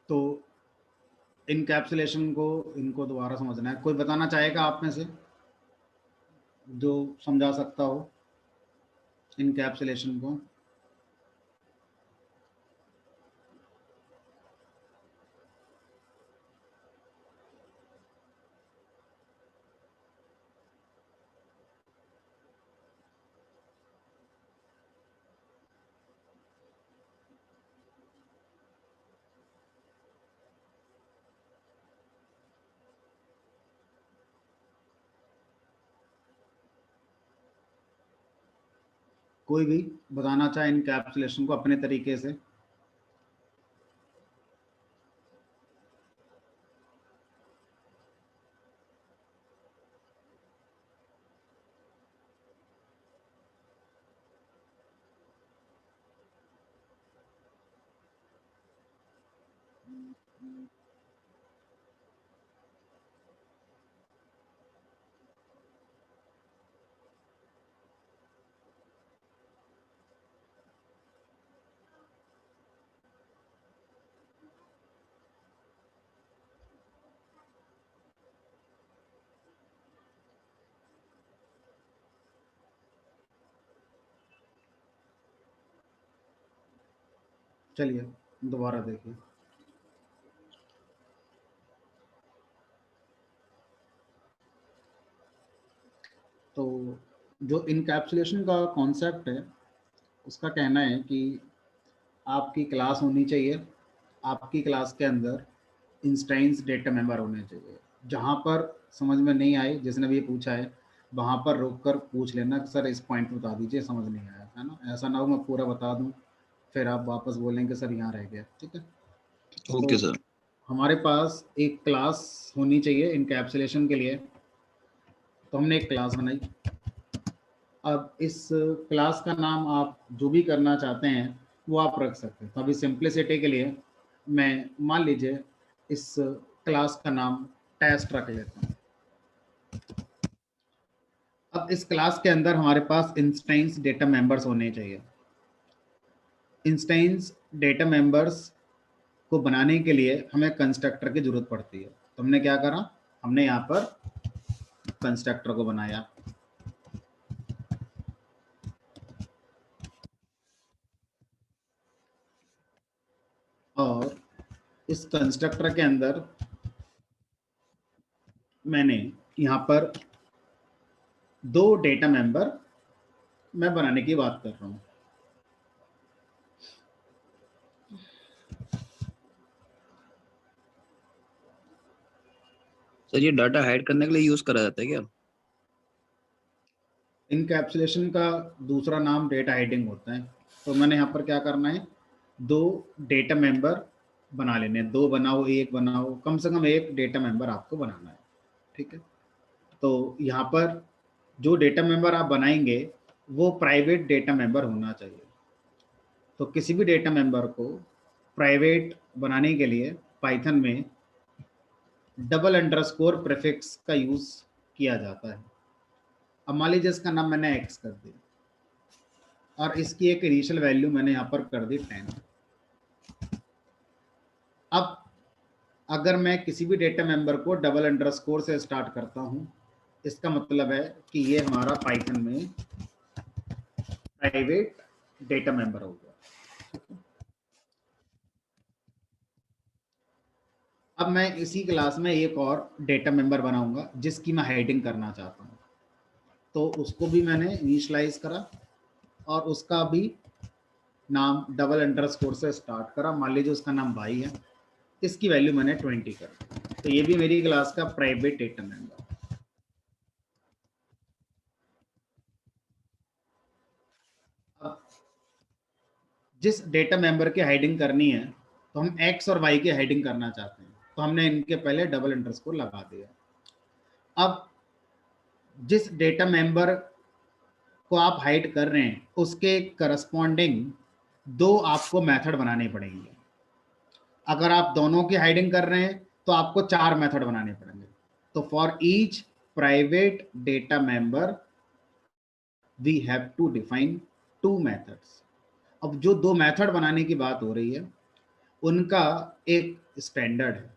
तो इनकैप्सुलेशन को इनको दोबारा समझना है। कोई बताना चाहेगा आप में से जो समझा सकता हो इनकैप्सुलेशन को? कोई भी बताना चाहे इनकैप्सुलेशन को अपने तरीके से? चलिए दोबारा देखिए। तो जो इनकैप्सुलेशन का कॉन्सेप्ट है उसका कहना है कि आपकी क्लास होनी चाहिए, आपकी क्लास के अंदर इंस्टेंस डेटा मेंबर होने चाहिए। जहाँ पर समझ में नहीं आए, जिसने भी पूछा है वहाँ पर रोक कर पूछ लेना कि सर इस पॉइंट बता दीजिए, समझ नहीं आया, है ना। ऐसा ना हो मैं पूरा बता दूँ फिर आप वापस बोलेंगे सर यहाँ रह गया। ठीक है, ओके तो सर। हमारे पास एक क्लास होनी चाहिए इनकैप्सुलेशन के लिए। तो हमने एक क्लास बनाई। अब इस क्लास का नाम आप जो भी करना चाहते हैं वो आप रख सकते हैं। तो अभी सिंप्लिसिटी के लिए मैं मान लीजिए इस क्लास का नाम टेस्ट रख लेता हूँ। अब इस क्लास के अंदर हमारे पास इंस्टेंस डेटा मेंबर्स होने चाहिए। इंस्टेंस डेटा मेंबर्स को बनाने के लिए हमें कंस्ट्रक्टर की जरूरत पड़ती है। तो हमने क्या करा, हमने यहाँ पर कंस्ट्रक्टर को बनाया। और इस कंस्ट्रक्टर के अंदर मैंने यहाँ पर दो डेटा मेंबर मैं बनाने की बात कर रहा हूँ। सर ये डाटा हाइड करने के लिए यूज करा जाता है क्या? इनकैप्सुलेशन का दूसरा नाम डेटा हाइडिंग होता है। तो मैंने यहाँ पर क्या करना है, दो डेटा मेंबर बना लेने, दो बनाओ एक बनाओ, कम से कम एक डेटा मेंबर आपको बनाना है। ठीक है, तो यहाँ पर जो डेटा मेंबर आप बनाएंगे वो प्राइवेट डेटा मेंबर होना चाहिए। तो किसी भी डेटा मेंबर को प्राइवेट बनाने के लिए पाइथन में डबल अंडरस्कोर प्रीफिक्स का यूज किया जाता है। अब मान लीजिए इसका नाम मैंने एक्स कर दिया और इसकी एक इनिशियल वैल्यू मैंने यहाँ पर कर दी 10। अब अगर मैं किसी भी डेटा मेंबर को डबल अंडरस्कोर से स्टार्ट करता हूँ, इसका मतलब है कि ये हमारा पाइथन में प्राइवेट डेटा मेंबर हो गया। अब मैं इसी क्लास में एक और डेटा मेंबर बनाऊंगा जिसकी मैं हाइडिंग करना चाहता हूँ। तो उसको भी मैंने इनिशियलाइज करा और उसका भी नाम डबल अंडरस्कोर से स्टार्ट करा। मान लीजिए उसका नाम भाई है, इसकी वैल्यू मैंने 20 कर दी। तो ये भी मेरी क्लास का प्राइवेट डेटा मेंबर। अब जिस डेटा मेंबर की हाइडिंग करनी है, तो हम एक्स और वाई की हाइडिंग करना चाहते हैं, तो हमने इनके पहले डबल अंडरस्कोर लगा दिया। अब जिस डेटा मेंबर को आप हाइड कर रहे हैं उसके करस्पॉन्डिंग दो आपको मेथड बनाने पड़ेंगे। अगर आप दोनों की हाइडिंग कर रहे हैं तो आपको 4 मेथड बनाने पड़ेंगे। तो for each private data member we have to define 2 methods. अब जो 2 मेथड बनाने की बात हो रही है उनका एक स्टैंडर्ड है।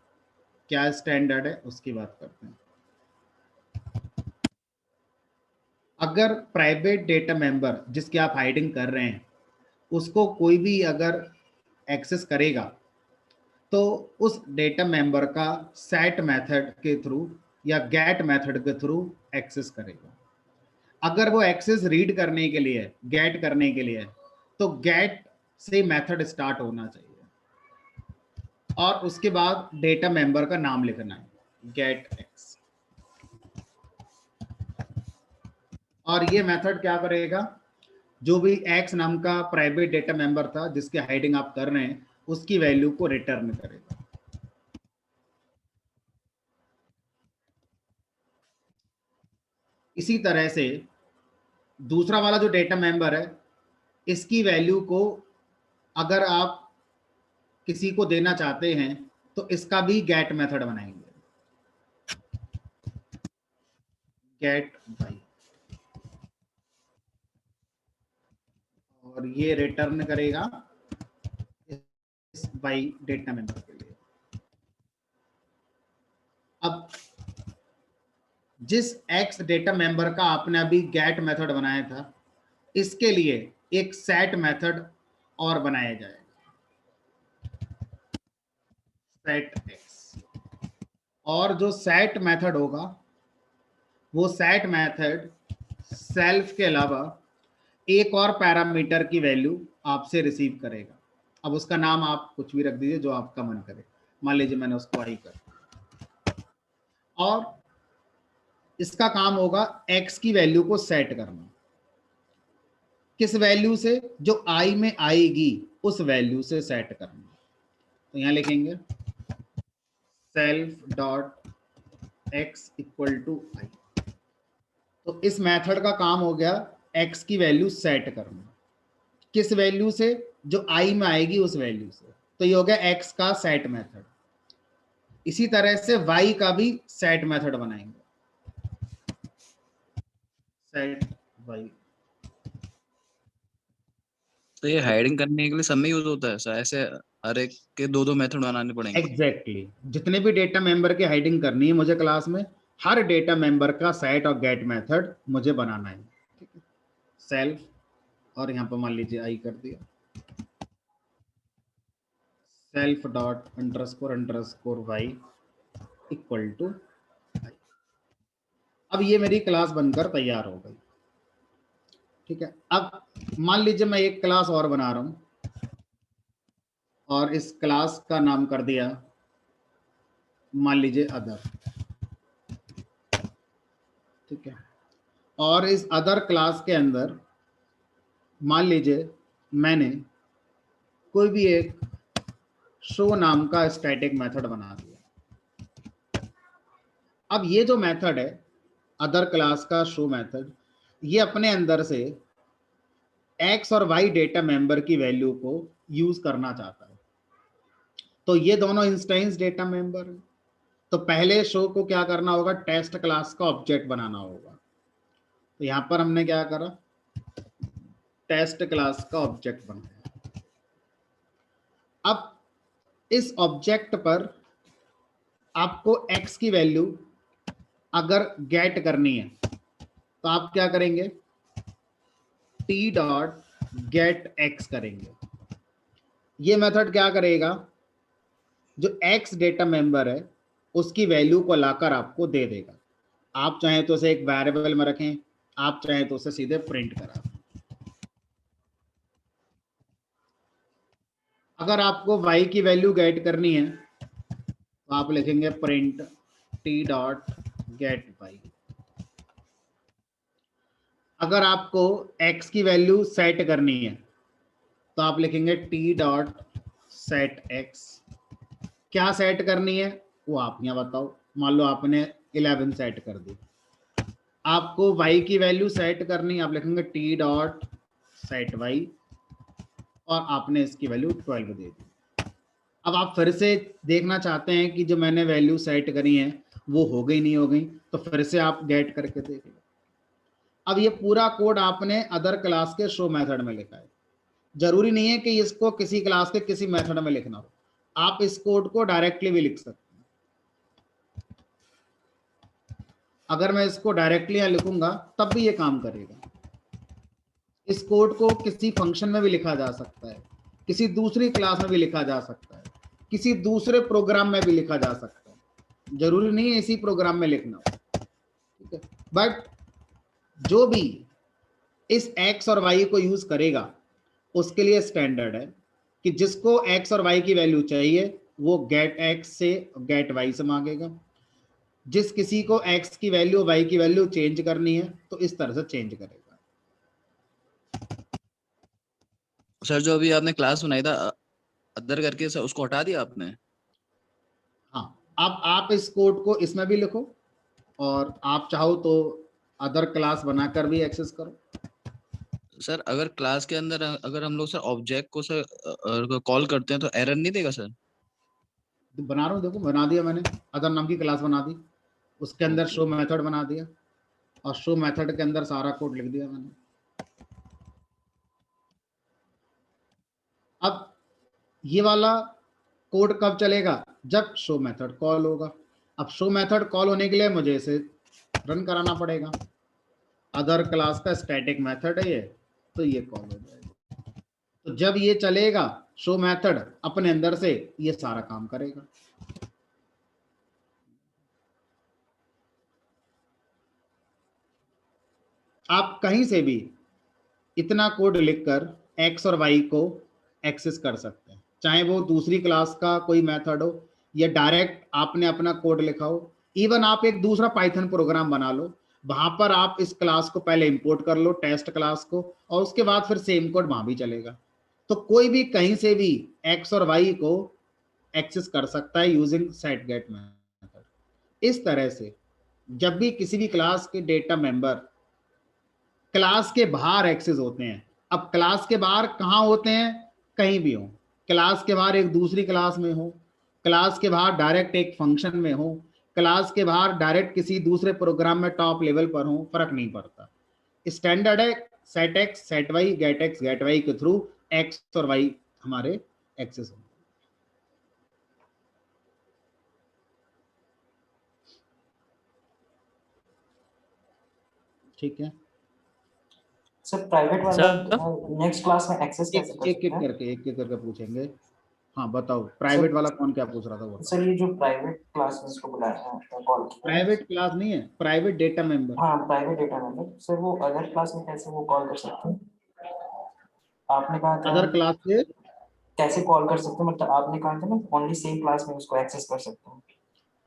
क्या स्टैंडर्ड है उसकी बात करते हैं। अगर प्राइवेट डेटा मेंबर जिसकी आप हाइडिंग कर रहे हैं उसको कोई भी अगर एक्सेस करेगा तो उस डेटा मेंबर का सेट मेथड के थ्रू या गेट मेथड के थ्रू एक्सेस करेगा। अगर वो एक्सेस रीड करने के लिए, गेट करने के लिए, तो गेट से मेथड स्टार्ट होना चाहिए और उसके बाद डेटा मेंबर का नाम लिखना है, गेट एक्स। और ये मेथड क्या करेगा, जो भी एक्स नाम का प्राइवेट डेटा मेंबर था जिसकी हाइडिंग आप कर रहे हैं उसकी वैल्यू को रिटर्न करेगा। इसी तरह से दूसरा वाला जो डेटा मेंबर है इसकी वैल्यू को अगर आप किसी को देना चाहते हैं तो इसका भी गेट मेथड बनाएंगे, गेट बाई, और ये रिटर्न करेगा इस बाई डेटा मेंबर के लिए। अब जिस एक्स डेटा मेंबर का आपने अभी गेट मेथड बनाया था इसके लिए एक सेट मेथड और बनाया जाएगा, सेट एक्स। और जो सेट मेथड होगा वो सेट मेथड सेल्फ के अलावा एक और पैरामीटर की वैल्यू आपसे रिसीव करेगा। अब उसका नाम आप कुछ भी रख दीजिए जो आपका मन करे, मान लीजिए मैंने उसको आई कर, और इसका काम होगा एक्स की वैल्यू को सेट करना। किस वैल्यू से, जो आई में आएगी उस वैल्यू से सेट करना। तो यहां लिखेंगे self dot x equal to i. तो इस मेथड का काम हो गया एक्स की वैल्यू सेट करना। किस वैल्यू से, जो आई में आएगी उस वैल्यू से। तो ये हो गया एक्स का सेट मेथड। इसी तरह से वाई का भी सेट मेथड बनाएंगे, सेट वाई। तो ये हाइडिंग करने के लिए सब में यूज होता है ऐसा, ऐसे हर एक के दो दो मेथड बनाने पड़ेंगे? एग्जैक्टली जितने भी डेटा मेंबर की हाइडिंग करनी है मुझे क्लास में, हर डेटा मेंबर का सेट और गेट मेथड मुझे बनाना है। ठीक है, सेल्फ, और यहाँ पर मान लीजिए आई कर दिया, self dot underscore y equal to i. अब ये मेरी क्लास बनकर तैयार हो गई। ठीक है, अब मान लीजिए मैं एक क्लास और बना रहा हूं और इस क्लास का नाम कर दिया मान लीजिए अदर। ठीक है, और इस अदर क्लास के अंदर मान लीजिए मैंने कोई भी एक शो नाम का स्टैटिक मेथड बना दिया। अब ये जो मेथड है अदर क्लास का शो मेथड, ये अपने अंदर से एक्स और वाई डेटा मेंबर की वैल्यू को यूज करना चाहता है। तो ये दोनों इंस्टेंस डेटा मेंबर है। तो पहले शो को क्या करना होगा, टेस्ट क्लास का ऑब्जेक्ट बनाना होगा। तो यहां पर हमने क्या करा, टेस्ट क्लास का ऑब्जेक्ट बनाया। अब इस ऑब्जेक्ट पर आपको x की वैल्यू अगर गेट करनी है तो आप क्या करेंगे, t डॉट गेट x करेंगे। ये मेथड क्या करेगा, जो x डेटा मेंबर है उसकी वैल्यू को लाकर आपको दे देगा। आप चाहें तो उसे एक वेरिएबल में रखें, आप चाहें तो उसे सीधे प्रिंट करा दें। अगर आपको y की वैल्यू गेट करनी है तो आप लिखेंगे print t dot gate y। अगर आपको x की वैल्यू सेट करनी है तो आप लिखेंगे t डॉट सेट x। क्या सेट करनी है वो आप यहाँ बताओ, मान लो आपने 11 सेट कर दी। आपको y की वैल्यू सेट करनी है, आप लिखेंगे t डॉट सेट y, और आपने इसकी वैल्यू 12 दे दी। अब आप फिर से देखना चाहते हैं कि जो मैंने वैल्यू सेट करी है वो हो गई नहीं हो गई, तो फिर से आप गेट करके देख लो। अब ये पूरा कोड आपने अदर क्लास के शो मेथड में लिखा है। जरूरी नहीं है कि इसको किसी क्लास के किसी मेथड में लिखना हो, आप इस कोड को डायरेक्टली भी लिख सकते हैं। अगर मैं इसको डायरेक्टली यहां लिखूंगा तब भी ये काम करेगा। इस कोड को किसी फंक्शन में भी लिखा जा सकता है, किसी दूसरी क्लास में भी लिखा जा सकता है, किसी दूसरे प्रोग्राम में भी लिखा जा सकता है, जरूरी नहीं है इसी प्रोग्राम में लिखना हो, ठीक है। बट जो भी इस x और y को यूज करेगा उसके लिए स्टैंडर्ड है कि जिसको x और y की वैल्यू चाहिए वो गेट x से गेट y से मांगेगा, जिस किसी को x की वैल्यू y की वैल्यू चेंज करनी है तो इस तरह से चेंज करेगा। सर जो अभी आपने क्लास बनाई था अदर करके, सर उसको हटा दिया आपने? हाँ, अब आप इस कोड को इसमें भी लिखो और आप चाहो तो अदर क्लास बनाकर भी एक्सेस करो। सर अगर क्लास के अंदर अगर हम लोग सर ऑब्जेक्ट को सर कॉल करते हैं तो एरर नहीं देगा सर? बना रहा हूँ, देखो बना दिया मैंने, अदर नाम की क्लास बना दी, उसके अंदर ओके। शो मेथड बना दिया और शो मेथड के अंदर सारा कोड लिख दिया मैंने। अब ये वाला कोड कब चलेगा? जब शो मेथड कॉल होगा। अब शो मेथड कॉल होने के लिए मुझे इसे रन कराना पड़ेगा। अदर क्लास का स्टैटिक मेथड है ये, तो ये कॉल हो जाएगा। तो जब ये चलेगा शो मेथड अपने अंदर से ये सारा काम करेगा। आप कहीं से भी इतना कोड लिखकर x और y को एक्सेस कर सकते हैं, चाहे वो दूसरी क्लास का कोई मेथड हो या डायरेक्ट आपने अपना कोड लिखा हो। इवन आप एक दूसरा पाइथन प्रोग्राम बना लो, वहां पर आप इस क्लास को पहले इंपोर्ट कर लो, टेस्ट क्लास को, और उसके बाद फिर सेम कोड वहां भी चलेगा। तो कोई भी कहीं से भी x और y को एक्सेस कर सकता है यूजिंग सेट गेट मेथड। इस तरह से जब भी किसी भी क्लास के डेटा मेंबर क्लास के बाहर एक्सेस होते हैं, अब क्लास के बाहर कहाँ होते हैं? कहीं भी हो, क्लास के बाहर एक दूसरी क्लास में हो, क्लास के बाहर डायरेक्ट एक फंक्शन में हो, क्लास के बाहर डायरेक्ट किसी दूसरे प्रोग्राम में टॉप लेवल पर हो, फर्क नहीं पड़ता। स्टैंडर्ड है set X set Y get Y के थ्रू एक्स और वाई हमारे एक्सेस होंगे। ठीक है सर प्राइवेट वाला सर नेक्स्ट क्लास में एक्सेस एक कैसे कर एक सकते एक हैं? करके एक एक करके पूछेंगे। हाँ बताओ, सर प्राइवेट वाला कौन क्या पूछ रहा था वो बताओ। सर ये जो प्राइवेट क्लास में इसको बुलाया है कॉल किया है, प्राइवेट क्लास नहीं है, प्राइवेट डेटा मेंबर। हाँ प्राइवेट डेटा मेंबर, सर वो अदर क्लास में कैसे वो कॉल कर सकते हैं? आपने कहा था अदर क्लास से कैसे कॉल कर सकते हैं, मतलब आपने कहा था ना ओनली सेम क्लास में उसको एक्सेस कर सकते हैं।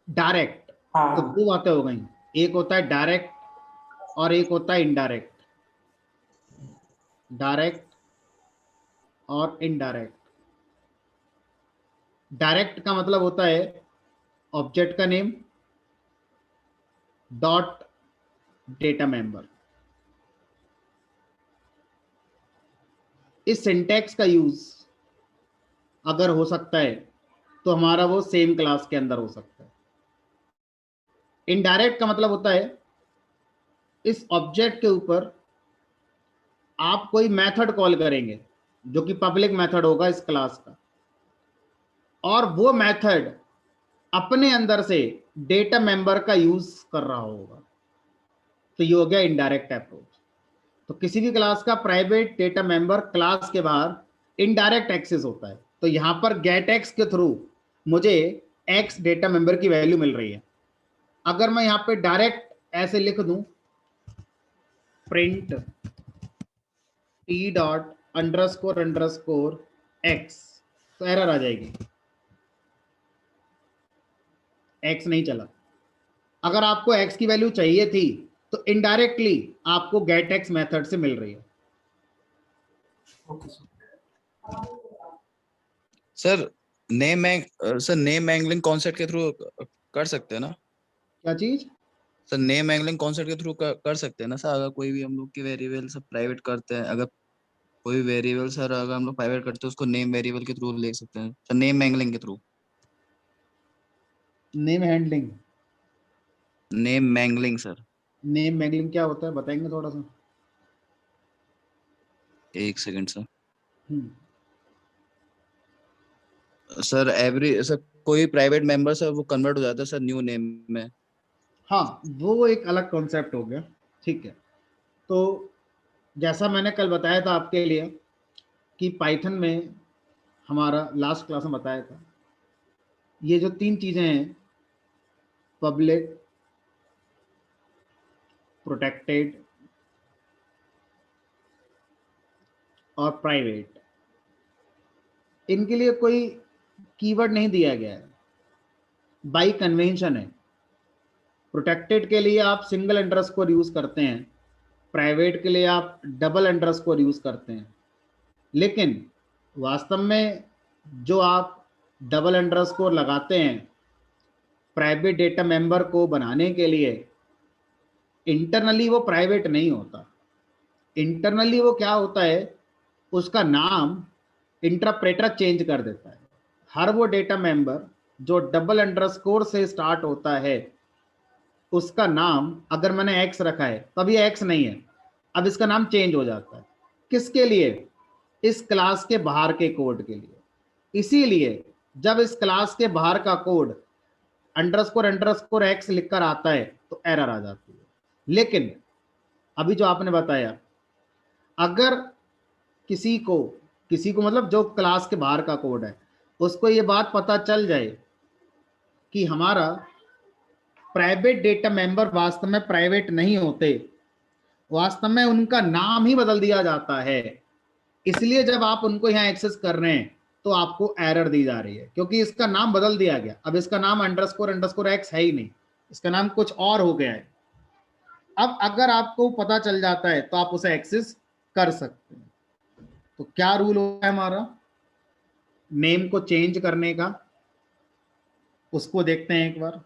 डायरेक्ट, हाँ तो हाँ दो बातें हो गई, एक होता है डायरेक्ट और एक होता है इनडायरेक्ट। डायरेक्ट और इनडायरेक्ट। डायरेक्ट का मतलब होता है ऑब्जेक्ट का नेम डॉट डेटा मेंबर। इस सिंटैक्स का यूज अगर हो सकता है तो हमारा वो सेम क्लास के अंदर हो सकता है। इनडायरेक्ट का मतलब होता है इस ऑब्जेक्ट के ऊपर आप कोई मेथड कॉल करेंगे जो कि पब्लिक मेथड होगा इस क्लास का, और वो मेथड अपने अंदर से डेटा मेंबर का यूज कर रहा होगा, तो ये हो गया इनडायरेक्ट अप्रोच। तो किसी भी क्लास का प्राइवेट डेटा मेंबर क्लास के बाहर इनडायरेक्ट एक्सेस होता है। तो यहां पर गेट एक्स के थ्रू मुझे एक्स डेटा मेंबर की वैल्यू मिल रही है। अगर मैं यहां पे डायरेक्ट ऐसे लिख दूं print T dot underscore underscore x, तो एरर आ जाएगी, एक्स नहीं चला। अगर आपको एक्स की वैल्यू चाहिए थी तो इनडायरेक्टली आपको गेट एक्स मेथड से मिल रही है। Okay sir. Sir name angling concept के थ्रू कर सकते हैं ना? क्या चीज? सर नेम एंगलिंग कॉन्सेप्ट के थ्रू कर सकते हैं ना सर? अगर कोई भी हम लोग की वेरिएबल सब प्राइवेट करते हैं, अगर कोई वेरिएबल सर अगर हम लोग प्राइवेट करते हैं उसको नेम वेरिएबल के थ्रू ले सकते हैं सर, नेम एंगलिंग के through. Name handling, name mangling sir. Name mangling क्या होता है बताएंगे थोड़ा सा? एक सेकंड सर। हम्म सर एवरी सर कोई प्राइवेट मेंबर सर वो कन्वर्ट हो जाता है सर न्यू नेम में। हाँ, वो एक अलग कॉन्सेप्ट हो गया, ठीक है। तो जैसा मैंने कल बताया था आपके लिए कि पाइथन में हमारा लास्ट क्लास में बताया था, ये जो 3 चीज़ें हैं, पब्लिक, प्रोटेक्टेड और प्राइवेट, इनके लिए कोई कीवर्ड नहीं दिया गया है, बाई कन्वेंशन है। प्रोटेक्टेड के लिए आप सिंगल अंडरस्कोर यूज करते हैं, प्राइवेट के लिए आप डबल अंडरस्कोर यूज करते हैं। लेकिन वास्तव में जो आप डबल अंडरस्कोर लगाते हैं प्राइवेट डेटा मेंबर को बनाने के लिए, इंटरनली वो प्राइवेट नहीं होता। इंटरनली वो क्या होता है, उसका नाम इंटरप्रेटर चेंज कर देता है। हर वो डेटा मेंबर जो डबल अंडरस्कोर से स्टार्ट होता है, उसका नाम अगर मैंने एक्स रखा है तब ये एक्स नहीं है, अब इसका नाम चेंज हो जाता है। किसके लिए? इस क्लास के बाहर के कोड के लिए। इसीलिए जब इस क्लास के बाहर का कोड अंडरस्कोर एक्स लिखकर आता है तो एरर आ जाती है। लेकिन अभी जो आपने बताया, अगर किसी को मतलब जो क्लास के बाहर का कोड है, उसको ये बात पता चल जाए कि हमारा प्राइवेट डेटा मेंबर वास्तव में प्राइवेट नहीं होते, वास्तव में उनका नाम ही बदल दिया जाता है, इसलिए जब आप उनको यहाँ एक्सेस कर रहे हैं तो आपको एरर दी जा रही है, क्योंकि इसका नाम बदल दिया गया। अब इसका नाम अंडरस्कोर एक्स है ही नहीं, इसका नाम कुछ और हो गया है। अब अगर आपको पता चल जाता है तो आप उसे एक्सेस कर सकते हैं। तो क्या रूल होगा हमारा नेम को चेंज करने का, उसको देखते हैं एक बार।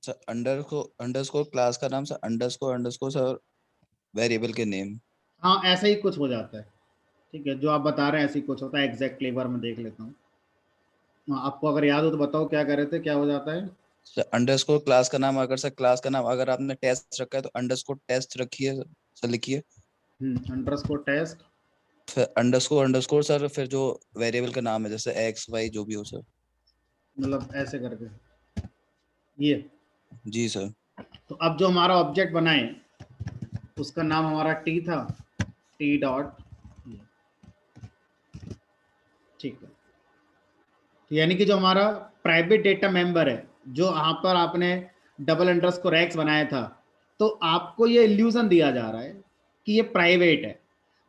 सर अंडरस्कोर क्लास का नाम सर अंडरस्कोर सर वेरिएबल के नेम। हाँ, ऐसा ही कुछ हो जाता है, ठीक है। जो आप बता रहे हैं ऐसे ही कुछ होता है। एग्जैक्टली एक बार मैं देख लेता हूँ। हाँ, आपको अगर याद हो तो बताओ क्या कर रहे थे, क्या हो जाता है? सर अंडरस्कोर क्लास का नाम अगर सर क्लास का नाम अगर आपने टेस्ट रखा है तो अंडरस्कोर टेस्ट रखिए सर लिखिए। अंडरस्कोर टेस्ट, फिर अंडरस्कोर सर फिर जो वेरिएबल का नाम है जैसे एक्स वाई जो भी हो सर। मतलब ऐसे करके ये। जी सर। तो अब जो हमारा ऑब्जेक्ट बनाए उसका नाम हमारा टी था, टी डॉट, ठीक है। तो यानी कि जो हमारा प्राइवेट डेटा मेंबर है, जो यहाँ पर आपने डबल अंडरस्कोर एक्स बनाया था, तो आपको ये इल्यूजन दिया जा रहा है कि ये प्राइवेट है।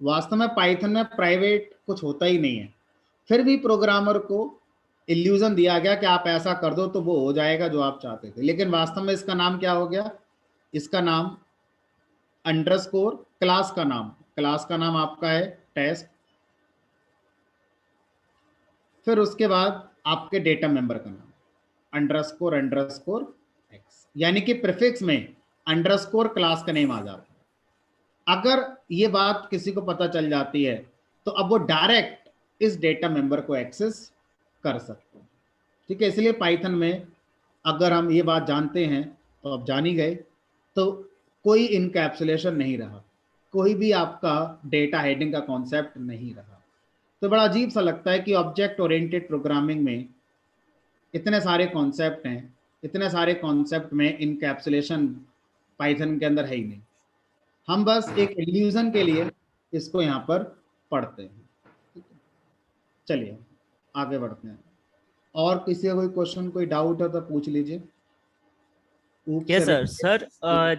वास्तव में पाइथन में प्राइवेट कुछ होता ही नहीं है, फिर भी प्रोग्रामर को इल्यूजन दिया गया कि आप ऐसा कर दो तो वो हो जाएगा जो आप चाहते थे। लेकिन वास्तव में इसका नाम क्या हो गया? इसका नाम अंडरस्कोर क्लास का नाम आपका है टेस्ट, फिर उसके बाद आपके डेटा मेंबर का नाम अंडरस्कोर एक्स, यानी कि प्रीफिक्स में अंडरस्कोर क्लास का नेम आ जाता है। अगर ये बात किसी को पता चल जाती है तो अब वो डायरेक्ट इस डेटा मेंबर को एक्सेस कर सकते हैं, ठीक है। इसलिए पाइथन में अगर हम ये बात जानते हैं तो अब जान ही गए, तो कोई इनकैप्सुलेशन नहीं रहा, कोई भी आपका डेटा हेडिंग का कॉन्सेप्ट नहीं रहा। तो बड़ा अजीब सा लगता है कि ऑब्जेक्ट ओरिएंटेड प्रोग्रामिंग में इतने सारे कॉन्सेप्ट हैं, इतने सारे कॉन्सेप्ट में इनकैप्सुलेशन पाइथन के अंदर है ही नहीं। हम बस एक इल्यूजन के लिए इसको यहाँ पर पढ़ते हैं। चलिए आगे बढ़ते हैं। और किसी का कोई क्वेश्चन, कोई डाउट है तो पूछ लीजिए। यस सर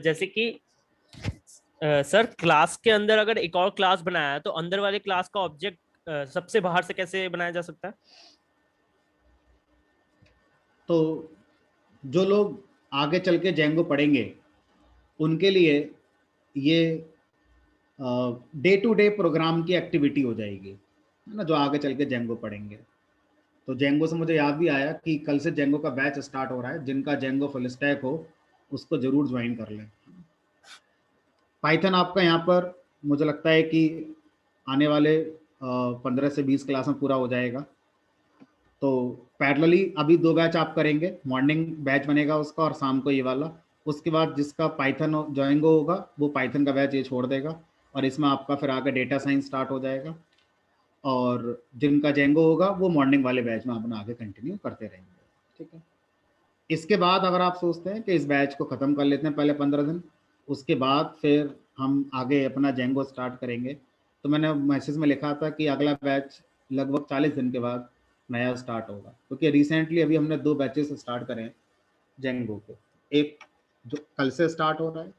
जैसे कि सर क्लास के अंदर अगर एक और क्लास बनाया है तो अंदर वाले क्लास का ऑब्जेक्ट सबसे बाहर से कैसे बनाया जा सकता है? तो जो लोग आगे चल के जेंगो पढ़ेंगे उनके लिए ये डे टू डे प्रोग्राम की एक्टिविटी हो जाएगी, है ना, जो आगे चल के जेंगो पढ़ेंगे। तो जेंगो से मुझे याद भी आया कि कल से जेंगो का बैच स्टार्ट हो रहा है। जिनका जेंगो फुल स्टैक हो उसको जरूर ज्वाइन कर लें। पाइथन आपका यहाँ पर मुझे लगता है कि आने वाले 15 से 20 क्लास में पूरा हो जाएगा। तो पैरेलली अभी 2 बैच आप करेंगे, मॉर्निंग बैच बनेगा उसका और शाम को ये वाला। उसके बाद जिसका पाइथन ज्वाइंगो होगा वो पाइथन का बैच ये छोड़ देगा और इसमें आपका फिर आगे डेटा साइंस स्टार्ट हो जाएगा, और जिनका जेंगो होगा वो मॉर्निंग वाले बैच में अपना आगे कंटिन्यू करते रहेंगे। ठीक है, इसके बाद अगर आप सोचते हैं कि इस बैच को ख़त्म कर लेते हैं पहले 15 दिन, उसके बाद फिर हम आगे अपना जेंगो स्टार्ट करेंगे, तो मैंने मैसेज में लिखा था कि अगला बैच लगभग 40 दिन के बाद नया स्टार्ट होगा, क्योंकि रिसेंटली अभी हमने 2 बैचेस स्टार्ट करे हैं जेंगो के, एक जो कल से स्टार्ट हो रहा है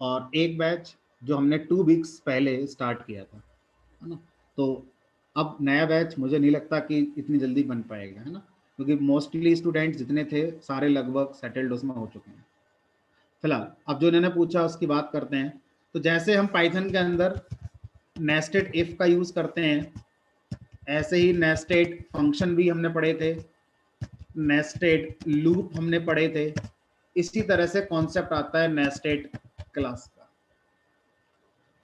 और एक बैच जो हमने 2 वीक्स पहले स्टार्ट किया था, है ना। तो अब नया बैच मुझे नहीं लगता कि इतनी जल्दी बन पाएगा, है ना, क्योंकि मोस्टली स्टूडेंट्स जितने थे सारे लगभग सेटल्ड उसमें हो चुके हैं। फिलहाल अब जो इन्होंने पूछा उसकी बात करते हैं। तो जैसे हम पाइथन के अंदर नेस्टेड इफ का यूज करते हैं, ऐसे ही नेस्टेड फंक्शन भी हमने पढ़े थे, नेस्टेड लूप हमने पढ़े थे, इसी तरह से कॉन्सेप्ट आता है नेस्टेड क्लास का।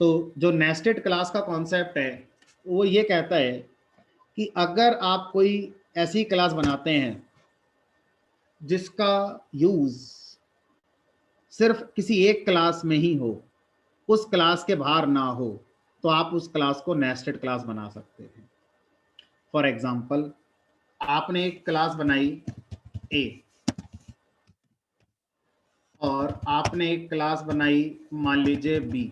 तो जो नेस्टेड क्लास का कॉन्सेप्ट है वो ये कहता है कि अगर आप कोई ऐसी क्लास बनाते हैं जिसका यूज सिर्फ किसी एक क्लास में ही हो, उस क्लास के बाहर ना हो, तो आप उस क्लास को नेस्टेड क्लास बना सकते हैं। फॉर एग्जाम्पल, आपने एक क्लास बनाई ए और आपने एक क्लास बनाई मान लीजिए बी।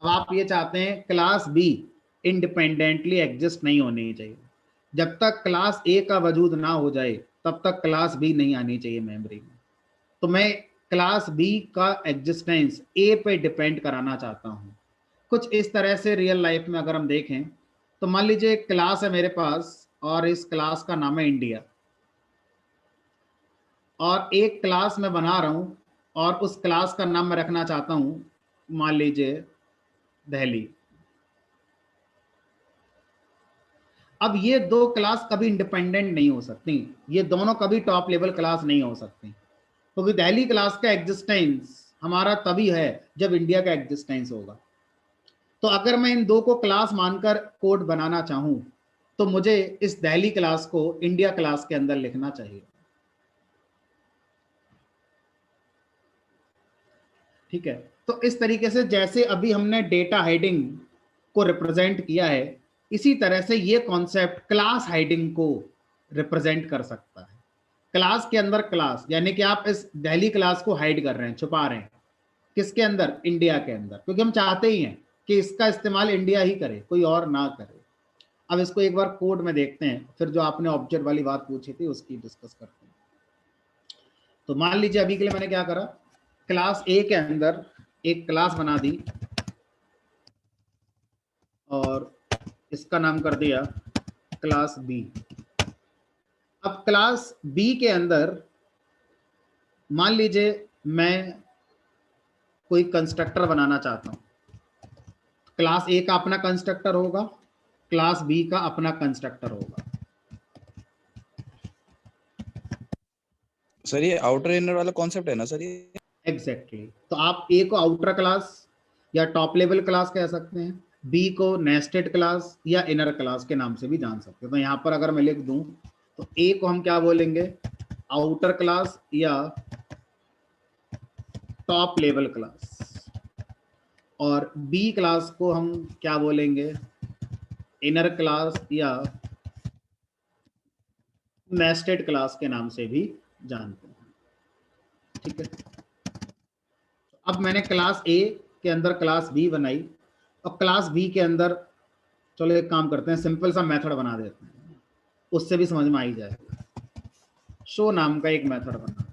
अब आप ये चाहते हैं क्लास बी इंडिपेंडेंटली एग्जिस्ट नहीं होनी चाहिए, जब तक क्लास ए का वजूद ना हो जाए तब तक क्लास बी नहीं आनी चाहिए मेमोरी में। तो मैं क्लास बी का एग्जिस्टेंस ए पे डिपेंड कराना चाहता हूँ। कुछ इस तरह से रियल लाइफ में अगर हम देखें तो मान लीजिए एक क्लास है मेरे पास और इस क्लास का नाम है इंडिया, और एक क्लास मैं बना रहा हूँ और उस क्लास का नाम मैं रखना चाहता हूँ मान लीजिए दिल्ली। अब ये 2 क्लास कभी इंडिपेंडेंट नहीं हो सकती, ये दोनों कभी टॉप लेवल क्लास नहीं हो सकती, क्योंकि दिल्ली क्लास का एग्जिस्टेंस हमारा तभी है जब इंडिया का एग्जिस्टेंस होगा। तो अगर मैं इन 2 को क्लास मानकर कोड बनाना चाहूं तो मुझे इस दिल्ली क्लास को इंडिया क्लास के अंदर लिखना चाहिए। ठीक है, तो इस तरीके से जैसे अभी हमने डेटा हाइडिंग को रिप्रेजेंट किया है, इसी तरह से ये कॉन्सेप्ट क्लास हाइडिंग को रिप्रेजेंट कर सकता है। क्लास के अंदर क्लास, यानी कि आप इस दिल्ली क्लास को हाइड कर रहे हैं, छुपा रहे हैं, किसके अंदर? इंडिया के अंदर, क्योंकि हम चाहते ही हैं कि इसका इस्तेमाल इंडिया ही करे, कोई और ना करे। अब इसको एक बार कोड में देखते हैं, फिर जो आपने ऑब्जेक्ट वाली बात पूछी थी उसकी डिस्कस करते हैं। तो मान लीजिए अभी के लिए मैंने क्या करा, क्लास ए के अंदर एक क्लास बना दी और इसका नाम कर दिया क्लास बी। अब क्लास बी के अंदर मान लीजिए मैं कोई कंस्ट्रक्टर बनाना चाहता हूं, क्लास ए का अपना कंस्ट्रक्टर होगा, क्लास बी का अपना कंस्ट्रक्टर होगा। सर ये आउटर इनर वाला कॉन्सेप्ट है ना सर ये? एग्जैक्टली। तो आप ए को आउटर क्लास या टॉप लेवल क्लास कह सकते हैं, बी को नेस्टेड क्लास या इनर क्लास के नाम से भी जान सकते हैं। तो यहाँ पर अगर मैं लिख दूं तो ए को हम क्या बोलेंगे? आउटर क्लास या टॉप लेवल क्लास, और बी क्लास को हम क्या बोलेंगे? इनर क्लास या नेस्टेड क्लास के नाम से भी जानते हैं। ठीक है, अब मैंने क्लास ए के अंदर क्लास बी बनाई और क्लास बी के अंदर, चलो एक काम करते हैं, सिंपल सा मेथड बना देते हैं, उससे भी समझ में आ ही जाएगा। शो नाम का एक मेथड बना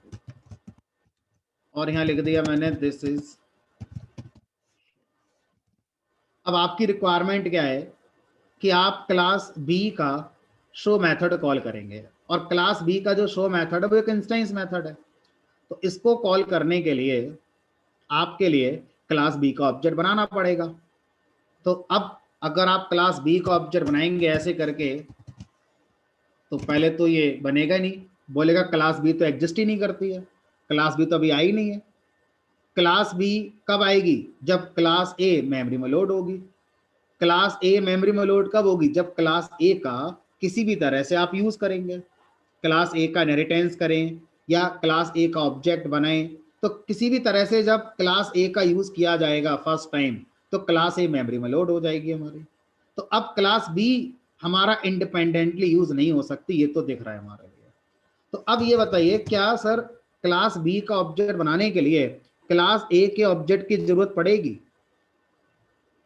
और यहाँ लिख दिया मैंने दिस इज। अब आपकी रिक्वायरमेंट क्या है कि आप क्लास बी का शो मेथड कॉल करेंगे, और क्लास बी का जो शो मेथड है वो एक इंस्टेंस मेथड है। तो इसको कॉल करने के लिए आपके लिए क्लास बी का ऑब्जेक्ट बनाना पड़ेगा। तो अब अगर आप क्लास बी का ऑब्जेक्ट बनाएंगे ऐसे करके, तो पहले तो ये बनेगा नहीं, बोलेगा क्लास बी तो एग्जिस्ट ही नहीं करती है। क्लास बी तो अभी आई नहीं है। क्लास बी कब आएगी? जब क्लास ए मेमोरी में लोड होगी। क्लास ए मेमोरी में लोड कब होगी? जब क्लास ए का किसी भी तरह से आप यूज करेंगे, क्लास ए का इनहेरिटेंस करें या क्लास ए का ऑब्जेक्ट बनाएं, तो किसी भी तरह से जब क्लास ए का यूज किया जाएगा फर्स्ट टाइम, तो क्लास ए मेमोरी में लोड हो जाएगी हमारी। तो अब क्लास बी हमारा इंडिपेंडेंटली यूज नहीं हो सकती, ये तो दिख रहा है हमारे लिए। तो अब ये बताइए, क्या सर क्लास बी का ऑब्जेक्ट बनाने के लिए क्लास ए के ऑब्जेक्ट की जरूरत पड़ेगी?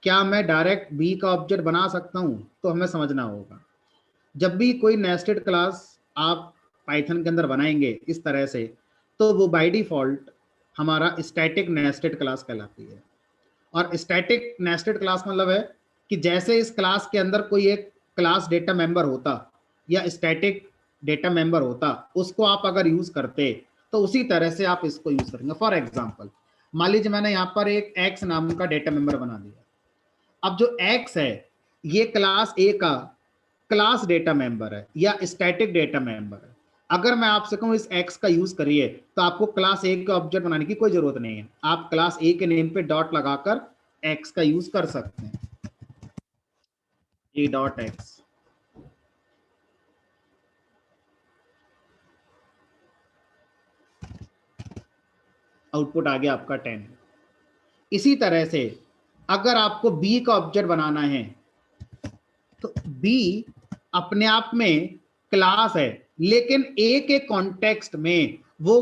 क्या मैं डायरेक्ट बी का ऑब्जेक्ट बना सकता हूं? तो हमें समझना होगा, जब भी कोई नेस्टेड क्लास आप पाइथन के अंदर बनाएंगे इस तरह से, तो वो बाय डिफॉल्ट हमारा स्टैटिक नेस्टेड क्लास कहलाती है। और स्टैटिक नेस्टेड क्लास मतलब है कि जैसे इस क्लास के अंदर कोई एक क्लास डेटा मेंबर होता या स्टैटिक डेटा मेंबर होता, उसको आप अगर यूज करते तो उसी तरह से आप इसको यूज करेंगे। फॉर एग्जाम्पल, मान लीजिए मैंने यहाँ पर एक एक्स नाम का डेटा मेंबर बना दिया। अब जो एक्स है ये क्लास ए का क्लास डेटा मेंबर है या स्टैटिक डेटा मेंबर है। अगर मैं आपसे कहूं इस एक्स का यूज करिए, तो आपको क्लास ए का ऑब्जेक्ट बनाने की कोई जरूरत नहीं है। आप क्लास ए के नेम पे डॉट लगाकर एक्स का यूज कर सकते हैं, ए डॉट एक्स। आउटपुट आ गया आपका 10। इसी तरह से अगर आपको बी का ऑब्जेक्ट बनाना है, तो बी अपने आप में क्लास है, लेकिन ए के कॉन्टेक्स्ट में वो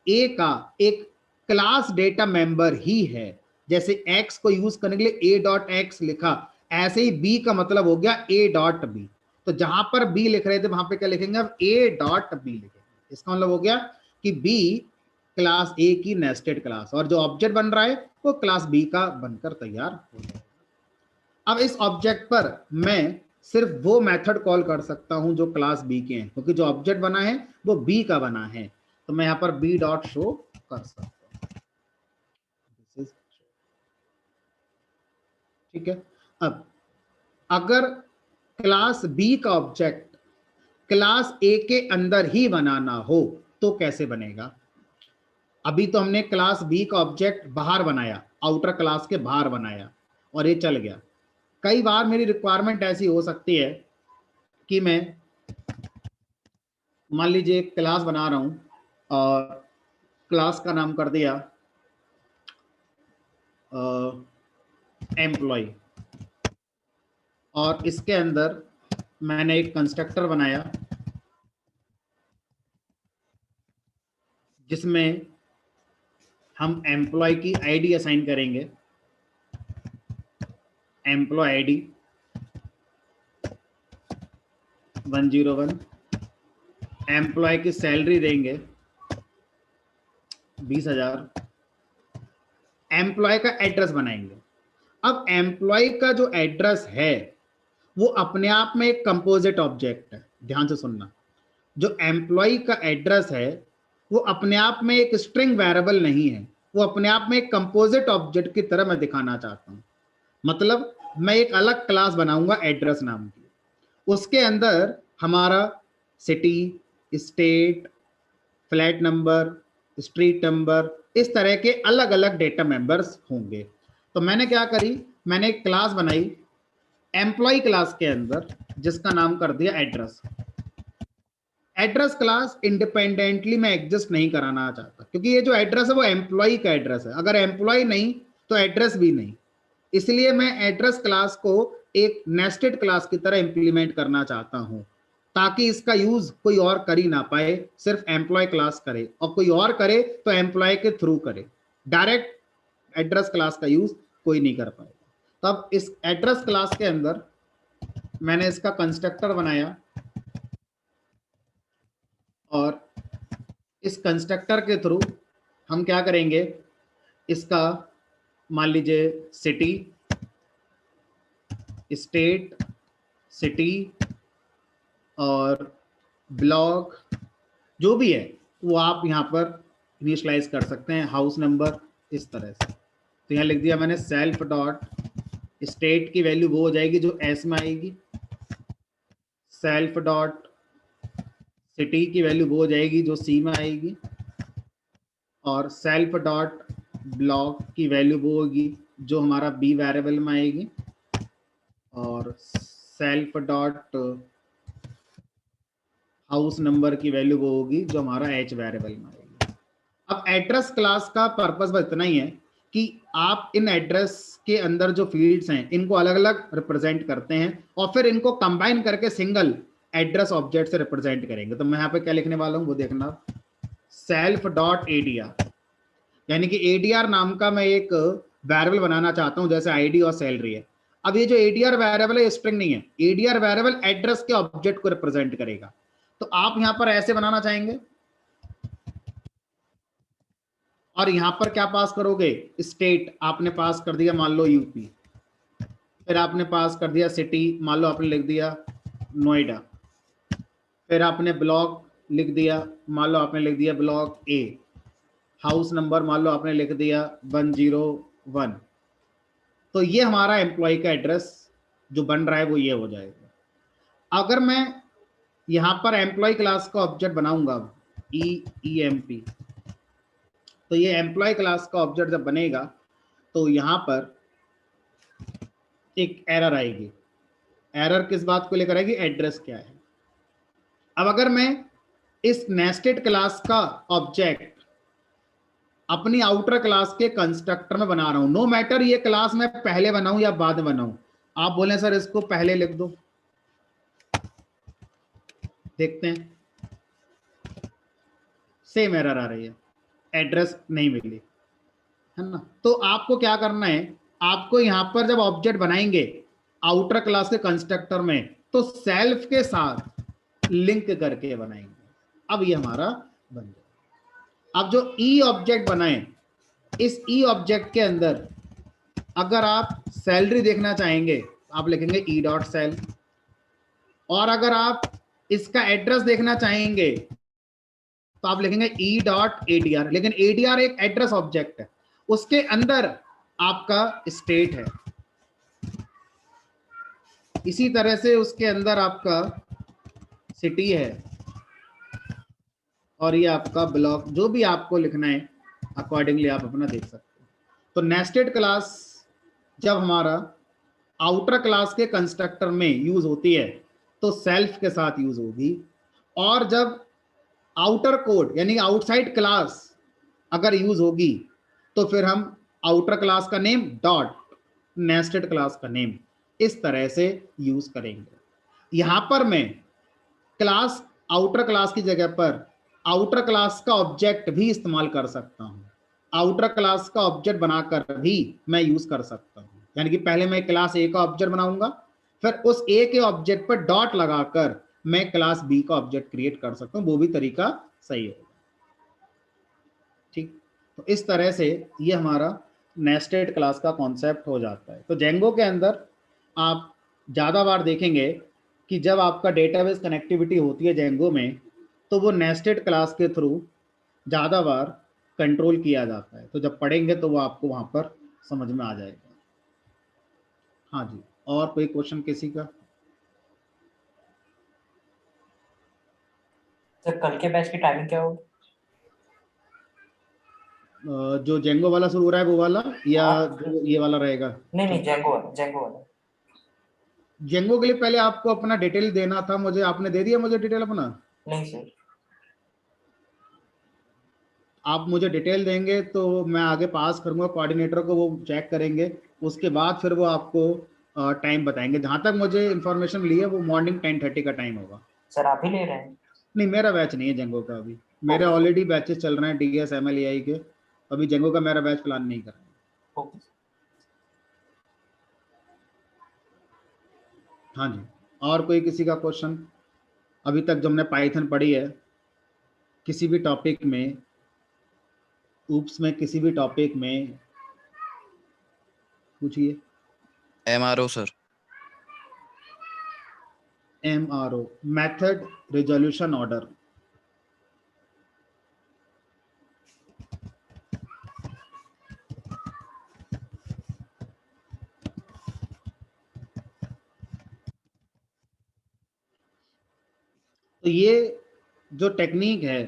ए का एक क्लास डेटा मेंबर ही है। जैसे एक्स को यूज करने के लिए ए डॉट एक्स लिखा, ऐसे ही बी का मतलब हो गया ए डॉट बी। तो जहां पर बी लिख रहे थे वहां पे क्या लिखेंगे? अब ए डॉट बी लिखेंगे। इसका मतलब हो गया कि बी क्लास ए की नेस्टेड क्लास, और जो ऑब्जेक्ट बन रहा है वो क्लास बी का बनकर तैयार हो जाएगा। अब इस ऑब्जेक्ट पर मैं सिर्फ वो मेथड कॉल कर सकता हूं जो क्लास बी के हैं, क्योंकि जो ऑब्जेक्ट बना है वो बी का बना है। तो मैं यहां पर बी डॉट शो कर सकता हूं। ठीक है। अब अगर क्लास बी का ऑब्जेक्ट क्लास ए के अंदर ही बनाना हो तो कैसे बनेगा? अभी तो हमने क्लास बी का ऑब्जेक्ट बाहर बनाया, आउटर क्लास के बाहर बनाया और ये चल गया। कई बार मेरी रिक्वायरमेंट ऐसी हो सकती है कि मैं मान लीजिए एक क्लास बना रहा हूं और क्लास का नाम कर दिया एम्प्लॉय, और इसके अंदर मैंने एक कंस्ट्रक्टर बनाया जिसमें हम एम्प्लॉय की आईडी असाइन करेंगे, एम्प्लॉय आईडी 101, एम्प्लॉय की सैलरी देंगे 20,000, एम्प्लॉय का एड्रेस बनाएंगे। अब एम्प्लॉय का जो एड्रेस है वो अपने आप में एक कंपोजिट ऑब्जेक्ट है। ध्यान से सुनना, जो एम्प्लॉय का एड्रेस है वो अपने आप में एक स्ट्रिंग वेरिएबल नहीं है, वो अपने आप में एक कंपोजिट ऑब्जेक्ट की तरह मैं दिखाना चाहता हूं। मतलब मैं एक अलग क्लास बनाऊंगा एड्रेस नाम की, उसके अंदर हमारा city, state, flat number, street number, इस तरह के अलग अलग डेटा मेंबर्स होंगे। तो मैंने क्या करी, मैंने एक क्लास बनाई एम्प्लॉय क्लास के अंदर जिसका नाम कर दिया एड्रेस। एड्रेस क्लास इंडिपेंडेंटली मैं एग्जिस्ट नहीं कराना चाहता, क्योंकि ये जो एड्रेस है वो एम्प्लॉय का एड्रेस है। अगर एम्प्लॉय नहीं तो एड्रेस भी नहीं, इसलिए मैं एड्रेस क्लास को एक नेस्टेड क्लास की तरह इंप्लीमेंट करना चाहता हूं, ताकि इसका यूज कोई और कर ही ना पाए, सिर्फ एम्प्लॉय क्लास करे, और कोई और करे तो एम्प्लॉय के थ्रू करे। डायरेक्ट एड्रेस क्लास का यूज कोई नहीं कर पाएगा। तो अब इस एड्रेस क्लास के अंदर मैंने इसका कंस्ट्रक्टर बनाया, और इस कंस्ट्रक्टर के थ्रू हम क्या करेंगे, इसका मान लीजिए सिटी, स्टेट, सिटी और ब्लॉक जो भी है वो आप यहाँ पर इनिशियलाइज कर सकते हैं, हाउस नंबर, इस तरह से। तो यहाँ लिख दिया मैंने सेल्फ डॉट स्टेट की वैल्यू वो हो जाएगी जो एस में आएगी, सेल्फ डॉट सिटी की वैल्यू वो हो जाएगी जो सी में आएगी, और सेल्फ डॉट ब्लॉक की वैल्यू वो होगी जो हमारा बी वेरिएबल में आएगी, और सेल्फ डॉट हाउस नंबर की वैल्यू वो होगी जो हमारा एच वेरिएबल में आएगी। अब एड्रेस क्लास का पर्पस बस इतना ही है कि आप इन एड्रेस के अंदर जो फील्ड्स हैं इनको अलग अलग रिप्रेजेंट करते हैं और फिर इनको कंबाइन करके सिंगल एड्रेस ऑब्जेक्ट से रिप्रेजेंट करेंगे। तो मैं यहाँ पे क्या लिखने वाला हूँ वो देखना, सेल्फ डॉट एडीआर, यानी कि एडीआर नाम का मैं एक वेरिएबल बनाना चाहता हूं जैसे आईडी और सैलरी है। अब ये जो एडीआर वेरिएबल है स्ट्रिंग नहीं है, एडीआर वेरिएबल एड्रेस के ऑब्जेक्ट को रिप्रेजेंट करेगा। तो आप यहां पर ऐसे बनाना चाहेंगे और यहां पर क्या पास करोगे, स्टेट आपने पास कर दिया मान लो यूपी, फिर आपने पास कर दिया सिटी, मान लो आपने लिख दिया नोएडा, फिर आपने ब्लॉक लिख दिया, मान लो आपने लिख दिया ब्लॉक ए, हाउस नंबर मान लो आपने लिख दिया 101। तो ये हमारा एम्प्लॉय का एड्रेस जो बन रहा है वो ये हो जाएगा। अगर मैं यहां पर एम्प्लॉय क्लास का ऑब्जेक्ट बनाऊंगा EEMP, तो ये एम्प्लॉय क्लास का ऑब्जेक्ट जब बनेगा तो यहां पर एक एरर आएगी। एरर किस बात को लेकर आएगी, एड्रेस क्या है। अब अगर मैं इस नेस्टेड क्लास का ऑब्जेक्ट अपनी आउटर क्लास के कंस्ट्रक्टर में बना रहा हूं, नो मैटर ये क्लास मैं पहले बनाऊं या बाद में बनाऊं, आप बोले सर इसको पहले लिख दो, देखते हैं सेम एरर आ रही है, एड्रेस नहीं मिली है ना। तो आपको क्या करना है, आपको यहां पर जब ऑब्जेक्ट बनाएंगे आउटर क्लास के कंस्ट्रक्टर में तो सेल्फ के साथ लिंक करके बनाएंगे। अब ये हमारा बन गया। अब जो ई ऑब्जेक्ट बनाए, इस ई ऑब्जेक्ट के अंदर अगर आप सैलरी देखना चाहेंगे आप लिखेंगे ई डॉट सेल, और अगर आप इसका एड्रेस देखना चाहेंगे तो आप लिखेंगे ई डॉट एडीआर। लेकिन एडीआर एक एड्रेस ऑब्जेक्ट है, उसके अंदर आपका स्टेट है, इसी तरह से उसके अंदर आपका सिटी है, और ये आपका ब्लॉक, जो भी आपको लिखना है अकॉर्डिंगली आप अपना देख सकते हो। तो नेस्टेड क्लास जब हमारा आउटर क्लास के कंस्ट्रक्टर में यूज होती है तो सेल्फ के साथ यूज होगी, और जब आउटर कोड यानी आउटसाइड क्लास अगर यूज होगी तो फिर हम आउटर क्लास का नेम डॉट नेस्टेड क्लास का नेम इस तरह से यूज करेंगे। यहां पर मैं क्लास आउटर क्लास की जगह पर आउटर क्लास का ऑब्जेक्ट भी इस्तेमाल कर सकता हूं, आउटर क्लास का ऑब्जेक्ट बनाकर भी मैं यूज कर सकता हूं। यानी कि पहले मैं क्लास ए का ऑब्जेक्ट बनाऊंगा, फिर उस ए के ऑब्जेक्ट पर डॉट लगाकर मैं क्लास बी का ऑब्जेक्ट क्रिएट कर सकता हूं, वो भी तरीका सही होगा। ठीक, तो इस तरह से ये हमारा नेस्टेड क्लास का कॉन्सेप्ट हो जाता है। तो जेंगो के अंदर आप ज़्यादा बार देखेंगे कि जब आपका डेटाबेस कनेक्टिविटी होती है जेंगो में तो वो नेस्टेड क्लास के थ्रू ज़्यादा बार कंट्रोल किया जाता है। तो जब पढ़ेंगे तो वो आपको वहाँ पर समझ में आ जाएगा। हाँ जी, और कोई क्वेश्चन किसी का? सर कल के बैच की टाइमिंग क्या होगी? जो जेंगो वाला शुरू हो रहा है वो वाला, या जो ये वाला रहेगा? नहीं जेंगो वाला, जेंगो वाला। जेंगो के लिए पहले आपको अपना डिटेल देना था मुझे, आपने दे दिया मुझे डिटेल अपना? नहीं सर। आप मुझे डिटेल देंगे तो मैं आगे पास करूंगा कोऑर्डिनेटर को, वो चेक करेंगे, उसके बाद फिर वो आपको टाइम बताएंगे। जहाँ तक मुझे इन्फॉर्मेशन ली है वो मॉर्निंग 10:30 का टाइम होगा। सर आप ही ले रहे हैं? नहीं, मेरा बैच नहीं है जेंगो का अभी, मेरे ऑलरेडी बैचेस चल रहे हैं DS MLAI के, अभी जेंगो का मेरा बैच प्लान नहीं कर रहा है। ओके। हाँ जी, और कोई किसी का क्वेश्चन? अभी तक जो हमने पाइथन पढ़ी है किसी भी टॉपिक में, ऊप्स में किसी भी टॉपिक में पूछिए। MRO sir. MRO method resolution order. तो ये जो टेक्निक है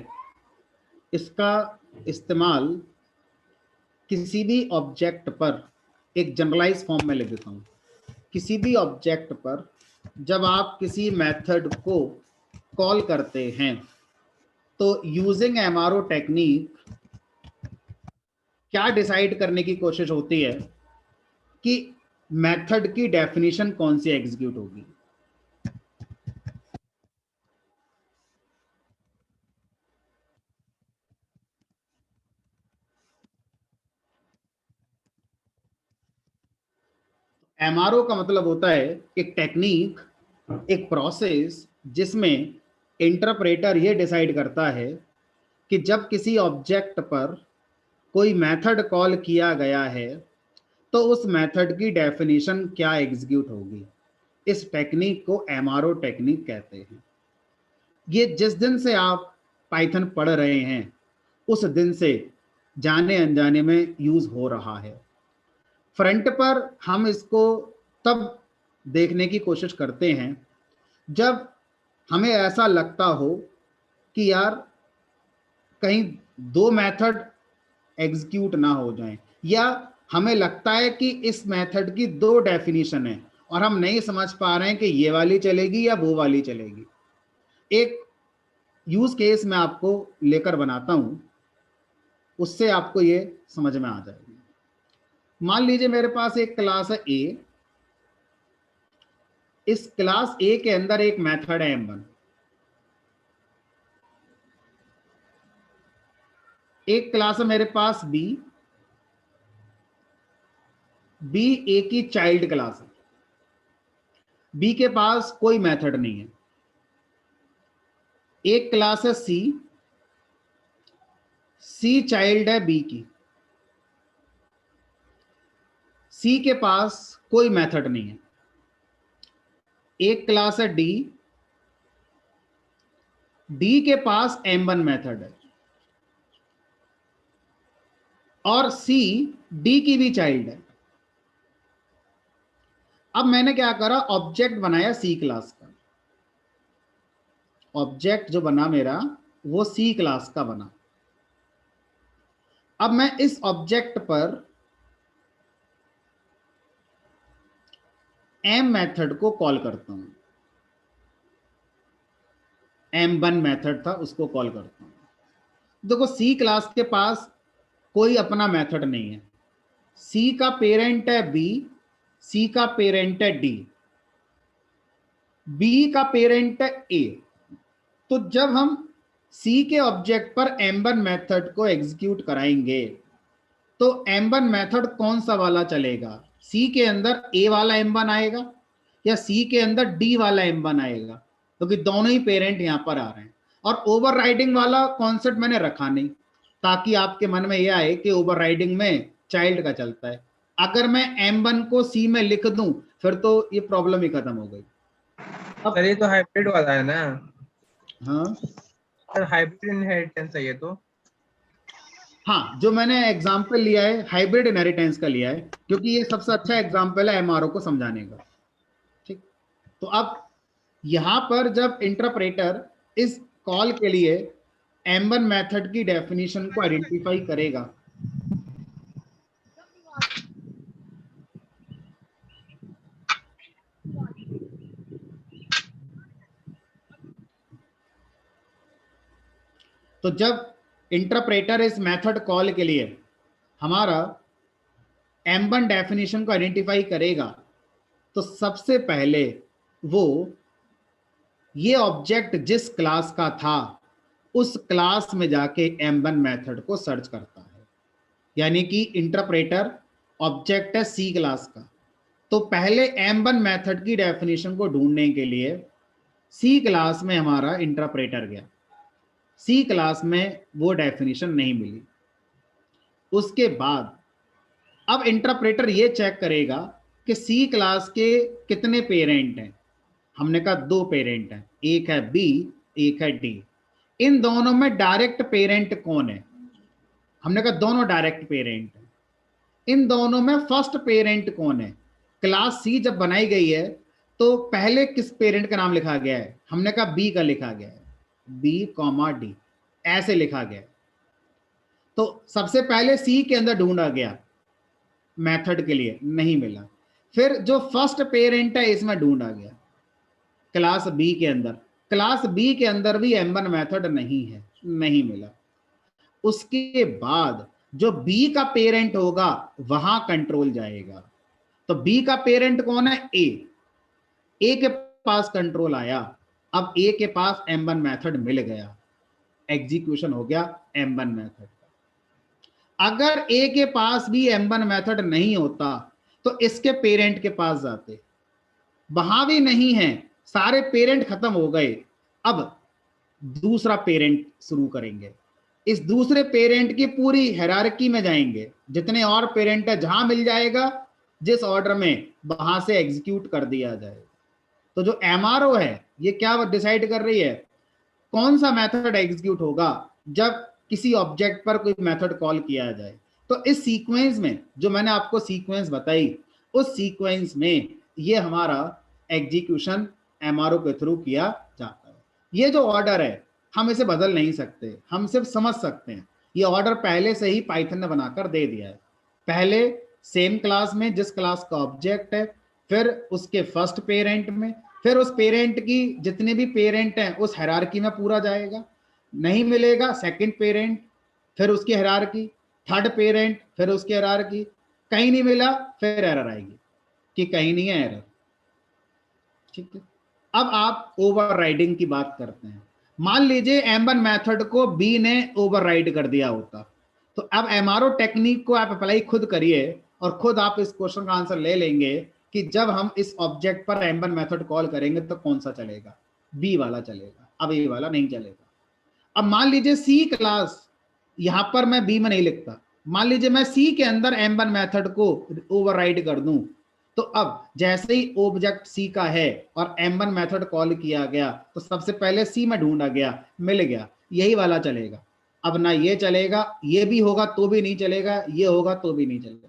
इसका इस्तेमाल किसी भी ऑब्जेक्ट पर, एक जनरलाइज फॉर्म में लिख देता हूं, किसी भी ऑब्जेक्ट पर जब आप किसी मेथड को कॉल करते हैं तो यूजिंग एमआरओ टेक्निक क्या डिसाइड करने की कोशिश होती है कि मेथड की डेफिनेशन कौन सी एग्जीक्यूट होगी। एमआरओ का मतलब होता है एक टेक्निक, एक प्रोसेस जिसमें इंटरप्रेटर ये डिसाइड करता है कि जब किसी ऑब्जेक्ट पर कोई मेथड कॉल किया गया है तो उस मेथड की डेफिनेशन क्या एग्जीक्यूट होगी। इस टेक्निक को एमआरओ टेक्निक कहते हैं। ये जिस दिन से आप पाइथन पढ़ रहे हैं उस दिन से जाने अनजाने में यूज हो रहा है। फ्रंट पर हम इसको तब देखने की कोशिश करते हैं जब हमें ऐसा लगता हो कि यार कहीं दो मेथड एग्जीक्यूट ना हो जाएं, या हमें लगता है कि इस मेथड की दो डेफिनेशन है और हम नहीं समझ पा रहे हैं कि ये वाली चलेगी या वो वाली चलेगी। एक यूज केस मैं आपको लेकर बनाता हूं, उससे आपको ये समझ में आ जाएगी। मान लीजिए मेरे पास एक क्लास है ए, इस क्लास ए के अंदर एक मेथड है m1, एक क्लास है मेरे पास बी, बी ए की चाइल्ड क्लास है, बी के पास कोई मेथड नहीं है। एक क्लास है सी, सी चाइल्ड है बी की, सी के पास कोई मेथड नहीं है। एक क्लास है डी, डी के पास m1 मेथड है और सी डी की भी चाइल्ड है। अब मैंने क्या करा, ऑब्जेक्ट बनाया सी क्लास का। ऑब्जेक्ट जो बना मेरा वो सी क्लास का बना। अब मैं इस ऑब्जेक्ट पर m मेथड को कॉल करता हूं, m1 मेथड था उसको कॉल करता हूं। देखो सी क्लास के पास कोई अपना मेथड नहीं है। सी का पेरेंट है बी, सी का पेरेंट है डी, बी का पेरेंट है ए। तो जब हम सी के ऑब्जेक्ट पर m1 मेथड को एग्जीक्यूट कराएंगे तो m1 मेथड कौन सा वाला चलेगा, सी के अंदर ए वाला m1 आएगा या सी के अंदर डी वाला m1 आएगा, क्योंकि तो दोनों ही पेरेंट यहां पर आ रहे हैं। और ओवरराइडिंग वाला कॉन्सेप्ट मैंने रखा नहीं ताकि आपके मन में यह आए कि ओवरराइडिंग में चाइल्ड का चलता है। अगर मैं m1 को सी में लिख दूं फिर तो ये प्रॉब्लम ही खत्म हो गई। अब ये तो हाइब्रिड वाला है ना। हाँ सर हाइब्रिड इनहेरिटेंस है ये तो। हाँ, जो मैंने एग्जाम्पल लिया है हाइब्रिड इनहेरिटेंस का लिया है क्योंकि ये सबसे अच्छा एग्जाम्पल है एमआरओ को समझाने का। ठीक, तो अब यहां पर जब इंटरप्रेटर इस कॉल के लिए m1 मेथड की डेफिनेशन को आइडेंटिफाई करेगा, तो जब इंटरप्रेटर इस मेथड कॉल के लिए हमारा m1 डेफिनेशन को आइडेंटिफाई करेगा तो सबसे पहले वो ये ऑब्जेक्ट जिस क्लास का था उस क्लास में जाके m1 मेथड को सर्च करता है। यानी कि इंटरप्रेटर ऑब्जेक्ट है सी क्लास का, तो पहले m1 मेथड की डेफिनेशन को ढूंढने के लिए सी क्लास में हमारा इंटरप्रेटर गया, सी क्लास में वो डेफिनेशन नहीं मिली। उसके बाद अब इंटरप्रेटर ये चेक करेगा कि सी क्लास के कितने पेरेंट हैं। हमने कहा दो पेरेंट हैं, एक है बी एक है डी। इन दोनों में डायरेक्ट पेरेंट कौन है, हमने कहा दोनों डायरेक्ट पेरेंट हैं। इन दोनों में फर्स्ट पेरेंट कौन है। क्लास सी जब बनाई गई है तो पहले किस पेरेंट का नाम लिखा गया है, हमने कहा बी का लिखा गया है, बी कॉमा डी ऐसे लिखा गया है। तो सबसे पहले सी के अंदर ढूंढा गया मेथड के लिए, नहीं मिला। फिर जो फर्स्ट पेरेंट है इसमें ढूंढा गया क्लास बी के अंदर, क्लास बी के अंदर भी M1 मेथड नहीं है, नहीं मिला। उसके बाद जो बी का पेरेंट होगा वहां कंट्रोल जाएगा। तो बी का पेरेंट कौन है? ए के पास कंट्रोल आया, अब ए के पास M1 मेथड मिल गया, एग्जीक्यूशन हो गया M1 मेथड। अगर ए के पास भी M1 मेथड नहीं होता तो इसके पेरेंट के पास जाते, वहां भी नहीं है, सारे पेरेंट खत्म हो गए, अब दूसरा पेरेंट शुरू करेंगे। इस दूसरे पेरेंट की पूरी हायरार्की में जाएंगे, जितने और पेरेंट है जहां मिल जाएगा जिस ऑर्डर में, वहां से एग्जीक्यूट कर दिया जाएगा। तो जो एमआरओ है ये क्या डिसाइड कर रही है, कौन सा मेथड एग्जीक्यूट होगा जब किसी ऑब्जेक्ट पर कोई मेथड कॉल किया जाए। तो इस सीक्वेंस में जो मैंने आपको सीक्वेंस बताई, उस सीक्वेंस में ये हमारा एग्जीक्यूशन एमआरओ के थ्रू किया जाता है। ये जो ऑर्डर है हम इसे बदल नहीं सकते, हम सिर्फ समझ सकते हैं। ये ऑर्डर पहले से ही पाइथन ने बनाकर दे दिया है। पहले सेम क्लास में जिस क्लास का ऑब्जेक्ट है, फिर उसके फर्स्ट पेरेंट में, फिर उस पेरेंट की जितने भी पेरेंट हैं उस हायरार्की में पूरा जाएगा, नहीं मिलेगा सेकंड पेरेंट, फिर उसकी हायरार्की, थर्ड पेरेंट, फिर उसकी हायरार्की, कहीं नहीं मिला फिर एरर आएगी कि कहीं नहीं है एरर। ठीक है, अब आप ओवरराइडिंग की बात करते हैं। मान लीजिए M1 मेथड को बी ने ओवरराइड कर दिया होता, तो अब एमआरओ टेक्निक को आप अप्लाई खुद करिए और खुद आप इस क्वेश्चन का आंसर ले लेंगे कि जब हम इस ऑब्जेक्ट पर M1 मेथड कॉल करेंगे तो कौन सा चलेगा, बी वाला चलेगा, अब ए वाला नहीं चलेगा। अब मान लीजिए सी क्लास, यहां पर मैं बी में नहीं लिखता, मान लीजिए मैं सी के अंदर M1 मेथड को ओवरराइड कर दूं, तो अब जैसे ही ऑब्जेक्ट सी का है और M1 मेथड कॉल किया गया तो सबसे पहले सी में ढूंढा गया, मिल गया, यही वाला चलेगा। अब ना ये चलेगा, ये भी होगा तो भी नहीं चलेगा, ये होगा तो भी नहीं चलेगा।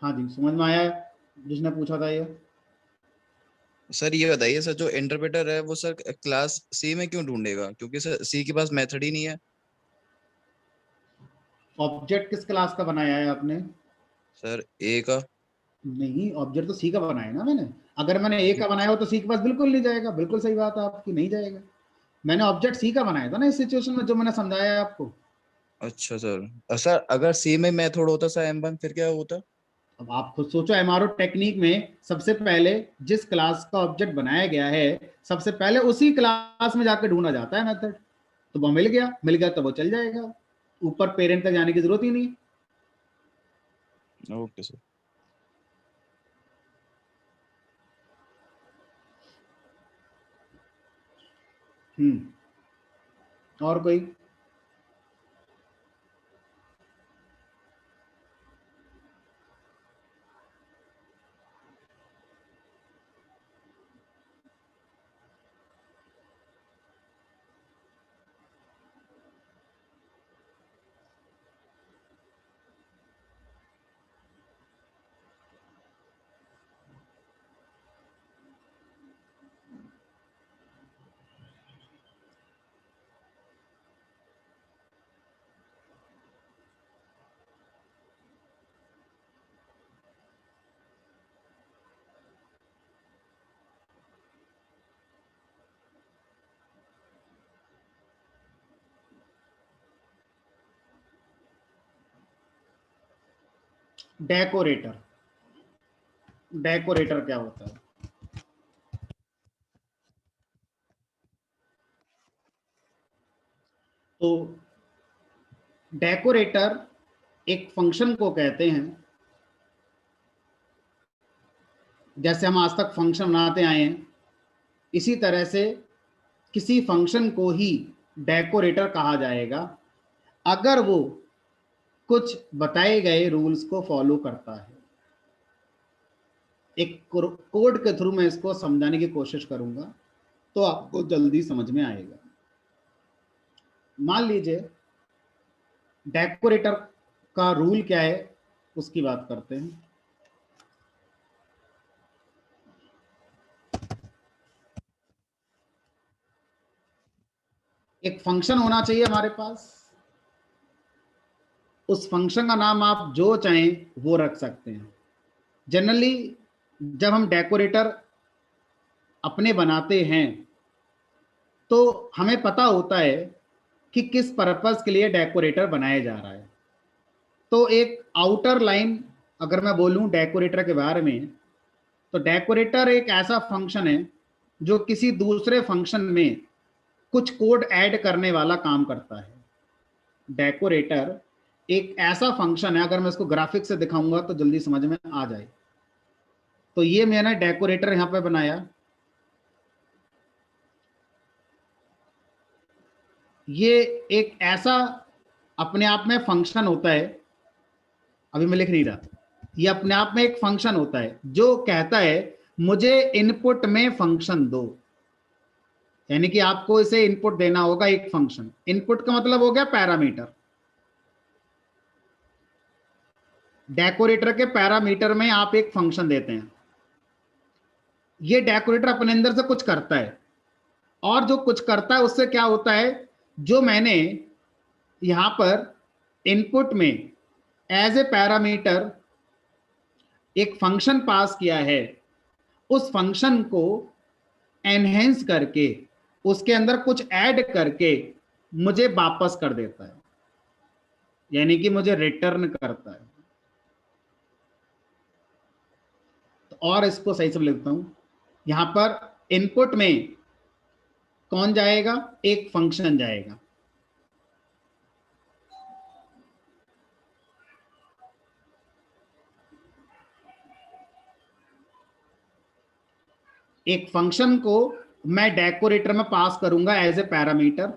हाँ जी, समझ में आया है जिसने पूछा था ये? सर ये बताइए सर, जो इंटरप्रेटर है वो सर क्लास सी में क्यों ढूंढेगा, क्योंकि सर सी के पास मेथड ही नहीं है। ऑब्जेक्ट किस क्लास का बनाया है आपने? सर ए का। नहीं, ऑब्जेक्ट तो सी का बनाया ना मैंने। अगर मैंने ए का बनाया हो तो सी के पास बिल्कुल नहीं जाएगा, बिल्कुल सही बात है आपकी, नहीं जाएगा। मैंने ऑब्जेक्ट सी का बनाया था ना इस सिचुएशन में, जो मैंने समझाया है आपको। अच्छा सर, सर अगर सी में मेथड होता सर M1 फिर क्या होता। अब आप खुद सोचो, एमआरओ टेक्निक में सबसे पहले जिस क्लास का ऑब्जेक्ट बनाया गया है सबसे पहले उसी क्लास में जाकर ढूंढा जाता है मेथड, तो वो मिल गया तो वो चल जाएगा, ऊपर पेरेंट तक जाने की जरूरत ही नहीं। Okay sir. और कोई? डेकोरेटर, डेकोरेटर क्या होता है? तो डेकोरेटर एक फंक्शन को कहते हैं, जैसे हम आज तक फंक्शन बनाते आए हैं इसी तरह से किसी फंक्शन को ही डेकोरेटर कहा जाएगा अगर वो कुछ बताए गए रूल्स को फॉलो करता है। एक कोड के थ्रू मैं इसको समझाने की कोशिश करूंगा तो आपको जल्दी समझ में आएगा। मान लीजिए डेकोरेटर का रूल क्या है उसकी बात करते हैं। एक फंक्शन होना चाहिए हमारे पास, उस फंक्शन का नाम आप जो चाहें वो रख सकते हैं। जनरली जब हम डेकोरेटर अपने बनाते हैं तो हमें पता होता है कि किस पर्पस के लिए डेकोरेटर बनाया जा रहा है। तो एक आउटर लाइन अगर मैं बोलूं डेकोरेटर के बारे में, तो डेकोरेटर एक ऐसा फंक्शन है जो किसी दूसरे फंक्शन में कुछ कोड ऐड करने वाला काम करता है। डेकोरेटर एक ऐसा फंक्शन है, अगर मैं इसको ग्राफिक से दिखाऊंगा तो जल्दी समझ में आ जाए। तो ये मैंने डेकोरेटर यहां पे बनाया, ये एक ऐसा अपने आप में फंक्शन होता है, अभी मैं लिख नहीं रहा, ये अपने आप में एक फंक्शन होता है जो कहता है मुझे इनपुट में फंक्शन दो, यानी कि आपको इसे इनपुट देना होगा एक फंक्शन। इनपुट का मतलब हो गया पैरामीटर। डेकोरेटर के पैरामीटर में आप एक फंक्शन देते हैं, ये डेकोरेटर अपने अंदर से कुछ करता है, और जो कुछ करता है उससे क्या होता है, जो मैंने यहां पर इनपुट में एज ए पैरामीटर एक फंक्शन पास किया है, उस फंक्शन को एनहेंस करके उसके अंदर कुछ ऐड करके मुझे वापस कर देता है, यानी कि मुझे रिटर्न करता है। तो और इसको सही से लिखता हूं, यहां पर इनपुट में कौन जाएगा, एक फंक्शन जाएगा। एक फंक्शन को मैं डेकोरेटर में पास करूंगा एज ए पैरामीटर।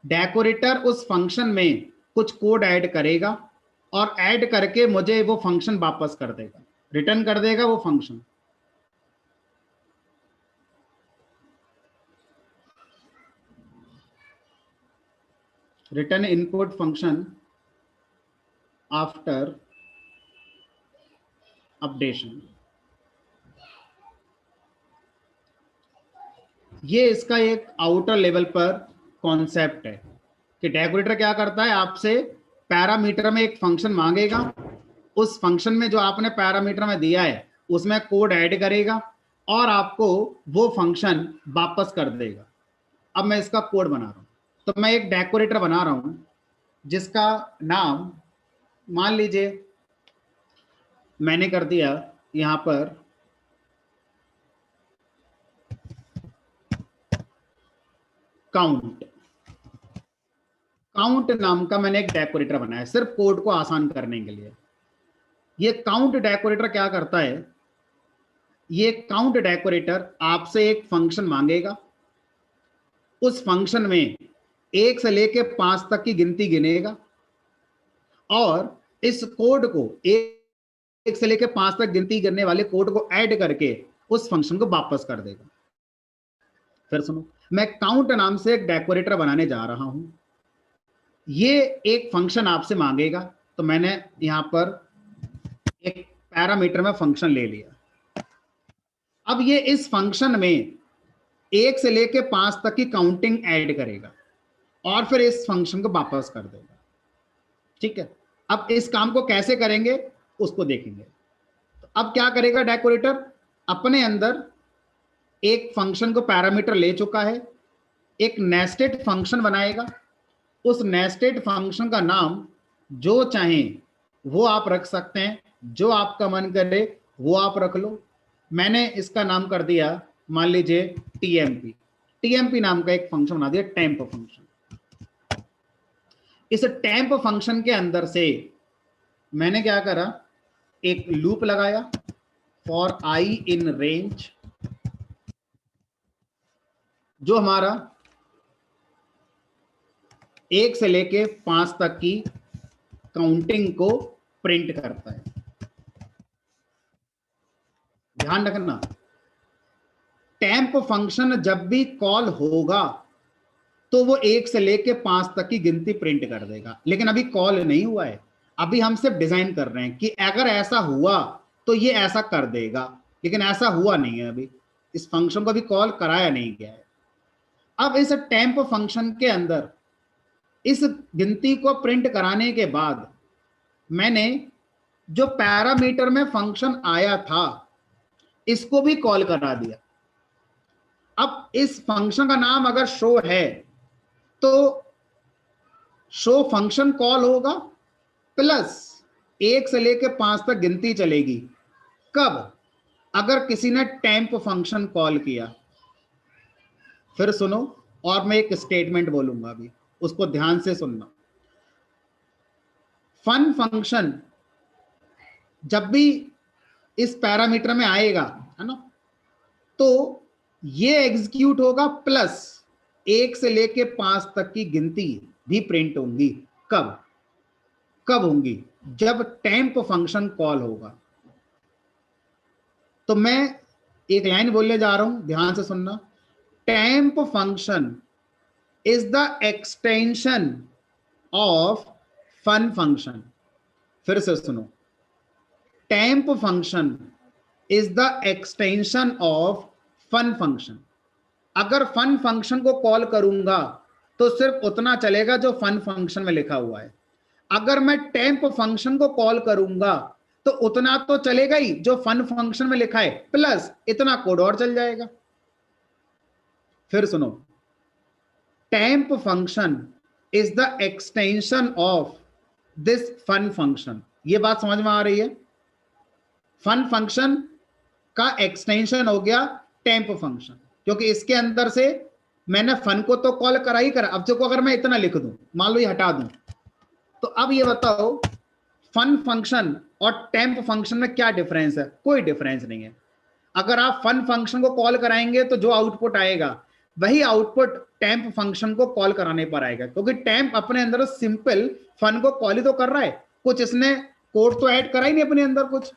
डेकोरेटर उस फंक्शन में कुछ कोड ऐड करेगा और ऐड करके मुझे वो फंक्शन वापस कर देगा, रिटर्न कर देगा वो function. Return input function after updation. ये इसका एक आउटर लेवल पर कॉन्सेप्ट है कि डेकोरेटर क्या करता है, आपसे पैरामीटर में एक फंक्शन मांगेगा, उस फंक्शन में जो आपने पैरामीटर में दिया है उसमें कोड ऐड करेगा और आपको वो फंक्शन वापस कर देगा। अब मैं इसका कोड बना रहा हूं, तो मैं एक डेकोरेटर बना रहा हूं जिसका नाम मान लीजिए मैंने कर दिया यहां पर काउंट। काउंट नाम का मैंने एक डेकोरेटर बनाया सिर्फ कोड को आसान करने के लिए। ये काउंट डेकोरेटर क्या करता है, ये काउंट डेकोरेटर आपसे एक फंक्शन मांगेगा, उस फंक्शन में 1 से लेके 5 तक की गिनती गिनेगा और इस कोड को 1 से लेके 5 तक गिनती गिनने वाले कोड को ऐड करके उस फंक्शन को वापस कर देगा। फिर सुनो, मैं काउंट नाम से एक डेकोरेटर बनाने जा रहा हूं, ये एक फंक्शन आपसे मांगेगा, तो मैंने यहां पर एक पैरामीटर में फंक्शन ले लिया। अब ये इस फंक्शन में 1 से लेके 5 तक की काउंटिंग ऐड करेगा और फिर इस फंक्शन को वापस कर देगा। ठीक है, अब इस काम को कैसे करेंगे उसको देखेंगे। तो अब क्या करेगा डेकोरेटर, अपने अंदर एक फंक्शन को पैरामीटर ले चुका है, एक नेस्टेड फंक्शन बनाएगा, उस नेस्टेड फंक्शन का नाम जो चाहें वो आप रख सकते हैं, जो आपका मन करे वो आप रख लो। मैंने इसका नाम कर दिया मान लीजिए टीएमपी। टीएमपी नाम का एक फंक्शन बना दिया, टेम्प फंक्शन। इस टेम्प फंक्शन के अंदर से मैंने क्या करा, एक लूप लगाया फॉर आई इन रेंज, जो हमारा 1 से लेके 5 तक की काउंटिंग को प्रिंट करता है। ध्यान रखना, टेम्प फंक्शन जब भी कॉल होगा तो वो 1 से लेके 5 तक की गिनती प्रिंट कर देगा, लेकिन अभी कॉल नहीं हुआ है, अभी हम सिर्फ डिजाइन कर रहे हैं कि अगर ऐसा हुआ तो ये ऐसा कर देगा, लेकिन ऐसा हुआ नहीं है, अभी इस फंक्शन को भी कॉल कराया नहीं गया है। अब इस टेम्प फंक्शन के अंदर इस गिनती को प्रिंट कराने के बाद मैंने जो पैरामीटर में फंक्शन आया था इसको भी कॉल करा दिया। अब इस फंक्शन का नाम अगर शो है तो शो फंक्शन कॉल होगा प्लस 1 से लेकर 5 तक गिनती चलेगी। कब? अगर किसी ने टेम्प फंक्शन कॉल किया। फिर सुनो, और मैं एक स्टेटमेंट बोलूंगा अभी, उसको ध्यान से सुनना। फन फंक्शन जब भी इस पैरामीटर में आएगा, है ना, तो ये एग्जीक्यूट होगा प्लस 1 से लेके 5 तक की गिनती भी प्रिंट होंगी। कब? कब होंगी? जब टेम्प फंक्शन कॉल होगा। तो मैं एक लाइन बोलने जा रहा हूं, ध्यान से सुनना। Temp function is the extension of fun function. फिर से सुनो, temp function is the extension of fun function. अगर फन फंक्शन को कॉल करूंगा तो सिर्फ उतना चलेगा जो फन फंक्शन में लिखा हुआ है। अगर मैं टेम्प फंक्शन को कॉल करूंगा तो उतना तो चलेगा ही जो फन फंक्शन में लिखा है, प्लस इतना कोड और चल जाएगा। फिर सुनो, temp function is the extension of this fun function. ये बात समझ में आ रही है? फन फंक्शन का एक्सटेंशन हो गया टेम्प फंक्शन, क्योंकि इसके अंदर से मैंने फन को तो कॉल करा ही करा। अब देखो, अगर मैं इतना लिख दूं, मान लो ये हटा दूं, तो अब ये बताओ फन फंक्शन और टेम्प फंक्शन में क्या डिफरेंस है? कोई डिफरेंस नहीं है। अगर आप फन फंक्शन को कॉल कराएंगे तो जो आउटपुट आएगा वही आउटपुट टेम्प फंक्शन को कॉल कराने पर आएगा, क्योंकि टेम्प अपने अंदर सिंपल फन को कॉल ही तो कर रहा है, कुछ इसने कोड तो ऐड करा ही नहीं अपने अंदर कुछ।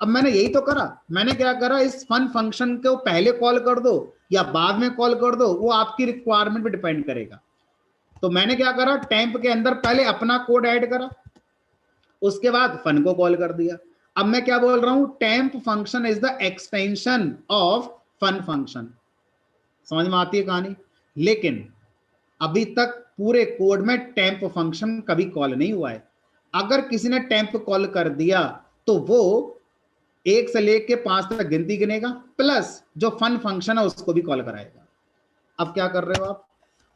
अब मैंने यही तो करा। मैंने क्या करा, इस फन फंक्शन को पहले कॉल कर दो या बाद में कॉल कर दो, वो आपकी रिक्वायरमेंट पे डिपेंड करेगा। तो मैंने क्या करा, टेम्प के अंदर पहले अपना कोड ऐड करा, उसके बाद फन को कॉल कर दिया। अब मैं क्या बोल रहा हूं, temp function is the extension of fun function. समझ में आती है कहानी? लेकिन अभी तक पूरे कोड में टेम्प फंक्शन कभी कॉल नहीं हुआ है। अगर किसी ने टेम्प कॉल कर दिया तो वो 1 से लेके 5 तक गिनती गिनेगा, प्लस जो फन फंक्शन है उसको भी कॉल कराएगा। अब क्या कर रहे हो आप?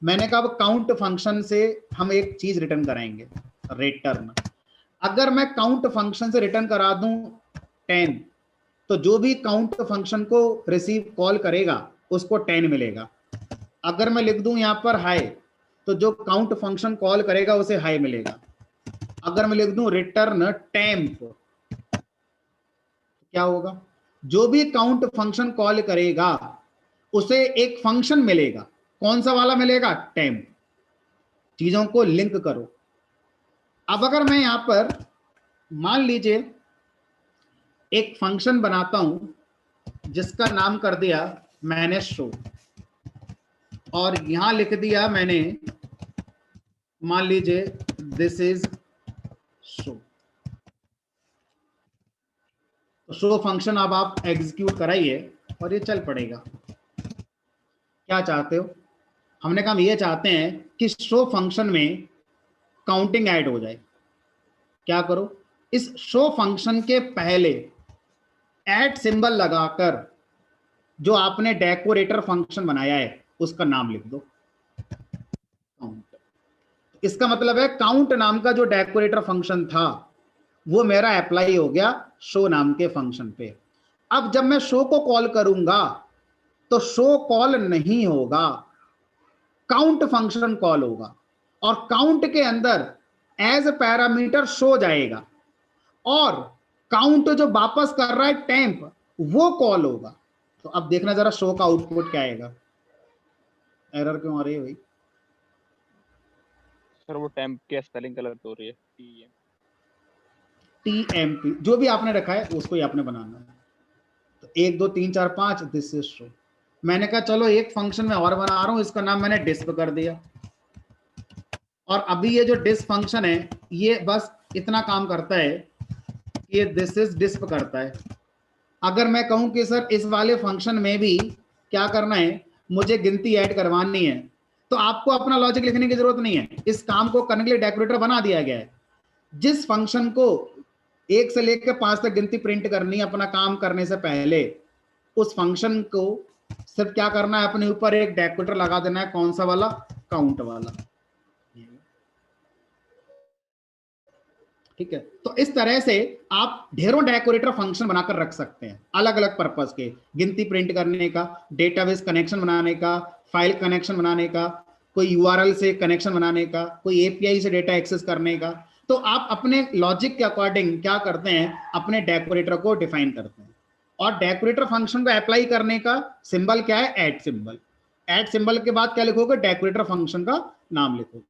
मैंने कहा अब काउंट फंक्शन से हम एक चीज रिटर्न कराएंगे, रिटर्न। अगर मैं काउंट फंक्शन से रिटर्न करा दूं 10, तो जो भी काउंट फंक्शन को रिसीव कॉल करेगा उसको 10 मिलेगा। अगर मैं लिख दूं यहां पर हाई, तो जो काउंट फंक्शन कॉल करेगा उसे हाई मिलेगा। अगर मैं लिख दूं रिटर्न टेम्प, क्या होगा, जो भी काउंट फंक्शन कॉल करेगा उसे एक फंक्शन मिलेगा। कौन सा वाला मिलेगा? टेम्प। चीजों को लिंक करो। अब अगर मैं यहां पर मान लीजिए एक फंक्शन बनाता हूं जिसका नाम कर दिया मैंने शो, और यहां लिख दिया मैंने, मान लीजिए दिस इज शो। तो शो फंक्शन अब आप एग्जीक्यूट कराइए और ये चल पड़ेगा। क्या चाहते हो? हमने कहा हम ये चाहते हैं कि शो फंक्शन में काउंटिंग ऐड हो जाए। क्या करो, इस शो फंक्शन के पहले ऐड सिंबल लगाकर जो आपने डेकोरेटर फंक्शन बनाया है उसका नाम लिख दो, काउंट। इसका मतलब है काउंट नाम का जो डेकोरेटर फंक्शन था वो मेरा अप्लाई हो गया शो नाम के फंक्शन पे। अब जब मैं शो को कॉल करूंगा तो शो कॉल नहीं होगा, काउंट फंक्शन कॉल होगा, और काउंट के अंदर एज ए पैरामीटर शो जाएगा, और काउंट जो वापस कर रहा है टेम्प वो कॉल होगा। तो अब देखना जरा शो का आउटपुट क्या आएगा। एरर क्यों आ रही है भाई? सर वो टेम्प की स्पेलिंग गलत हो रही है, TMP जो भी आपने रखा है उसको ही आपने बनाना है। तो 1 2 3 4 5 दिस इज शो। मैंने कहा चलो एक फंक्शन में और बना रहा हूं, इसका नाम मैंने डिस्प कर दिया। और अभी ये जो डिस्प फंक्शन है ये बस इतना काम करता है कि ये दिस इज डिस्प करता है। अगर मैं कहूं कि सर इस वाले फंक्शन में भी क्या करना है, मुझे गिनती ऐड करवानी है, तो आपको अपना लॉजिक लिखने की जरूरत नहीं है, इस काम को करने के लिए डेकोरेटर बना दिया गया है। जिस फंक्शन को 1 से लेकर 5 तक गिनती प्रिंट करनी है अपना काम करने से पहले, उस फंक्शन को सिर्फ क्या करना है, अपने ऊपर एक डेकोरेटर लगा देना है। कौन सा वाला? काउंट वाला। ठीक है, तो इस तरह से आप ढेरों डेकोरेटर फंक्शन बनाकर रख सकते हैं अलग अलग पर्पस के, गिनती प्रिंट करने का, डेटाबेस कनेक्शन बनाने का, फाइल कनेक्शन बनाने का, कोई यूआरएल से कनेक्शन बनाने का, कोई एपीआई से डेटा एक्सेस करने का। तो आप अपने लॉजिक के अकॉर्डिंग क्या करते हैं, अपने डेकोरेटर को डिफाइन करते हैं। और डेकोरेटर फंक्शन को अप्लाई करने का सिंबल क्या है? Add symbol. ऐड सिंबल के बाद क्या लिखोगे? डेकोरेटर फंक्शन का नाम लिखोगे।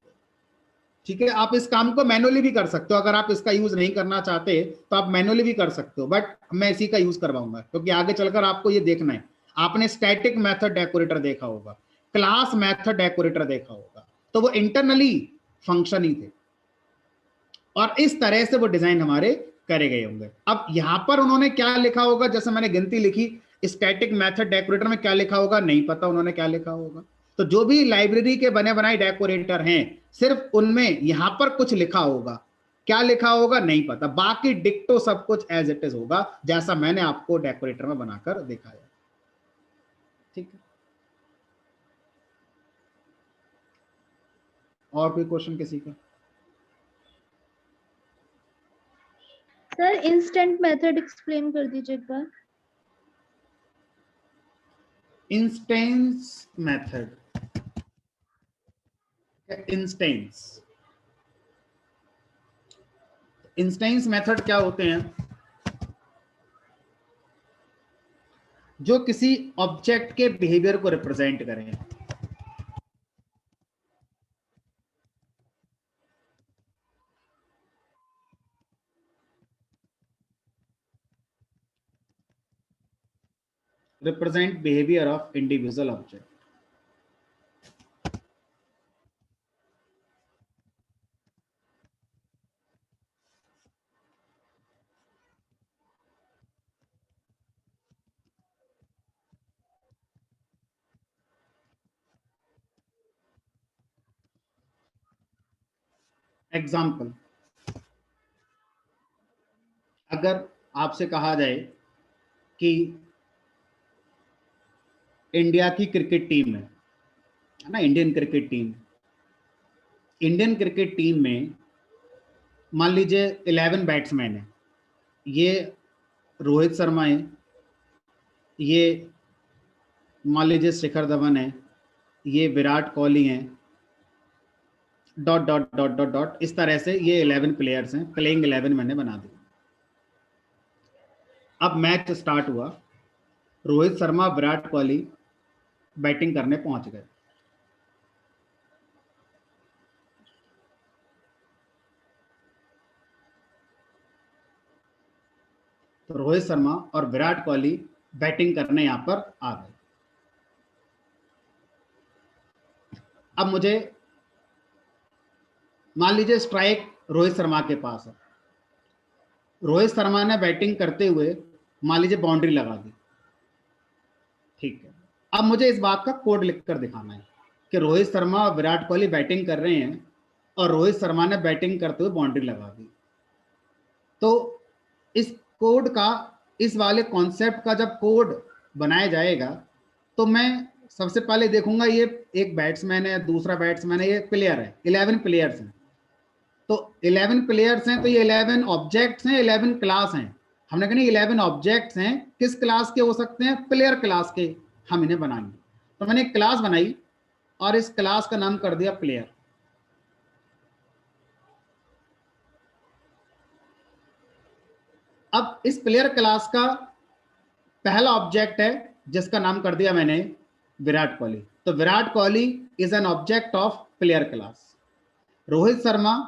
ठीक है, आप इस काम को मैनुअली भी कर सकते हो, अगर आप इसका यूज नहीं करना चाहते तो आप मैनुअली भी कर सकते हो, बट मैं इसी का यूज करवाऊंगा क्योंकि आगे चलकर आपको ये देखना है। आपने स्टैटिक मेथड डेकोरेटर देखा होगा, क्लास मेथड डेकोरेटर देखा होगा, तो वो इंटरनली फंक्शन ही थे और इस तरह से वो डिजाइन हमारे करे गए होंगे। अब यहां पर उन्होंने क्या लिखा होगा, जैसे मैंने गिनती लिखी, स्टैटिक मेथड डेकोरेटर में क्या लिखा होगा नहीं पता उन्होंने क्या लिखा होगा। तो जो भी लाइब्रेरी के बने बनाए डेकोरेटर हैं, सिर्फ उनमें यहां पर कुछ लिखा होगा, क्या लिखा होगा नहीं पता, बाकी डिक्टो सब कुछ एज इट इज होगा जैसा मैंने आपको डेकोरेटर में बनाकर दिखाया। ठीक है, और कोई क्वेश्चन किसी का? सर इंस्टेंट मेथड एक्सप्लेन कर दीजिए एक बार। इंस्टेंस मेथड, इंस्टेंस मेथड क्या होते हैं? जो किसी ऑब्जेक्ट के बिहेवियर को रिप्रेजेंट करें। represent behavior of individual object. Example, अगर आपसे कहा जाए कि इंडिया की क्रिकेट टीम है ना, Indian cricket team, Indian cricket team में मान लीजिए 11 बैट्समैन है, ये रोहित शर्मा है, ये मान लीजिए शिखर धवन है, ये विराट कोहली हैं, dot dot dot dot dot, इस तरह से ये 11 प्लेयर्स हैं, प्लेइंग 11 मैंने बना दी। अब मैच स्टार्ट हुआ, रोहित शर्मा विराट कोहली बैटिंग करने पहुंच गए। तो रोहित शर्मा और विराट कोहली बैटिंग करने यहां पर आ गए। अब मुझे मान लीजिए स्ट्राइक रोहित शर्मा के पास है, रोहित शर्मा ने बैटिंग करते हुए मान लीजिए बाउंड्री लगा दी। ठीक है, अब मुझे इस बात का कोड लिखकर दिखाना है कि रोहित शर्मा और विराट कोहली बैटिंग कर रहे हैं और रोहित शर्मा ने बैटिंग करते हुए बाउंड्री लगा दी। तो इस कोड का, इस वाले कॉन्सेप्ट का जब कोड बनाया जाएगा तो मैं सबसे पहले देखूंगा ये एक बैट्समैन है, दूसरा बैट्समैन है, ये प्लेयर है, 11 प्लेयर्स हैं। तो 11 प्लेयर्स हैं तो ये 11 ऑब्जेक्ट्स हैं, 11 क्लास हैं। हमने कहा 11 ऑब्जेक्ट्स हैं, किस क्लास के हो सकते हैं? प्लेयर क्लास के हम इन्हें बनाएंगे। तो मैंने एक क्लास बनाई और इस क्लास का नाम कर दिया प्लेयर। अब इस प्लेयर क्लास का पहला ऑब्जेक्ट है जिसका नाम कर दिया मैंने विराट कोहली। तो Virat Kohli is an object of player class. Rohit Sharma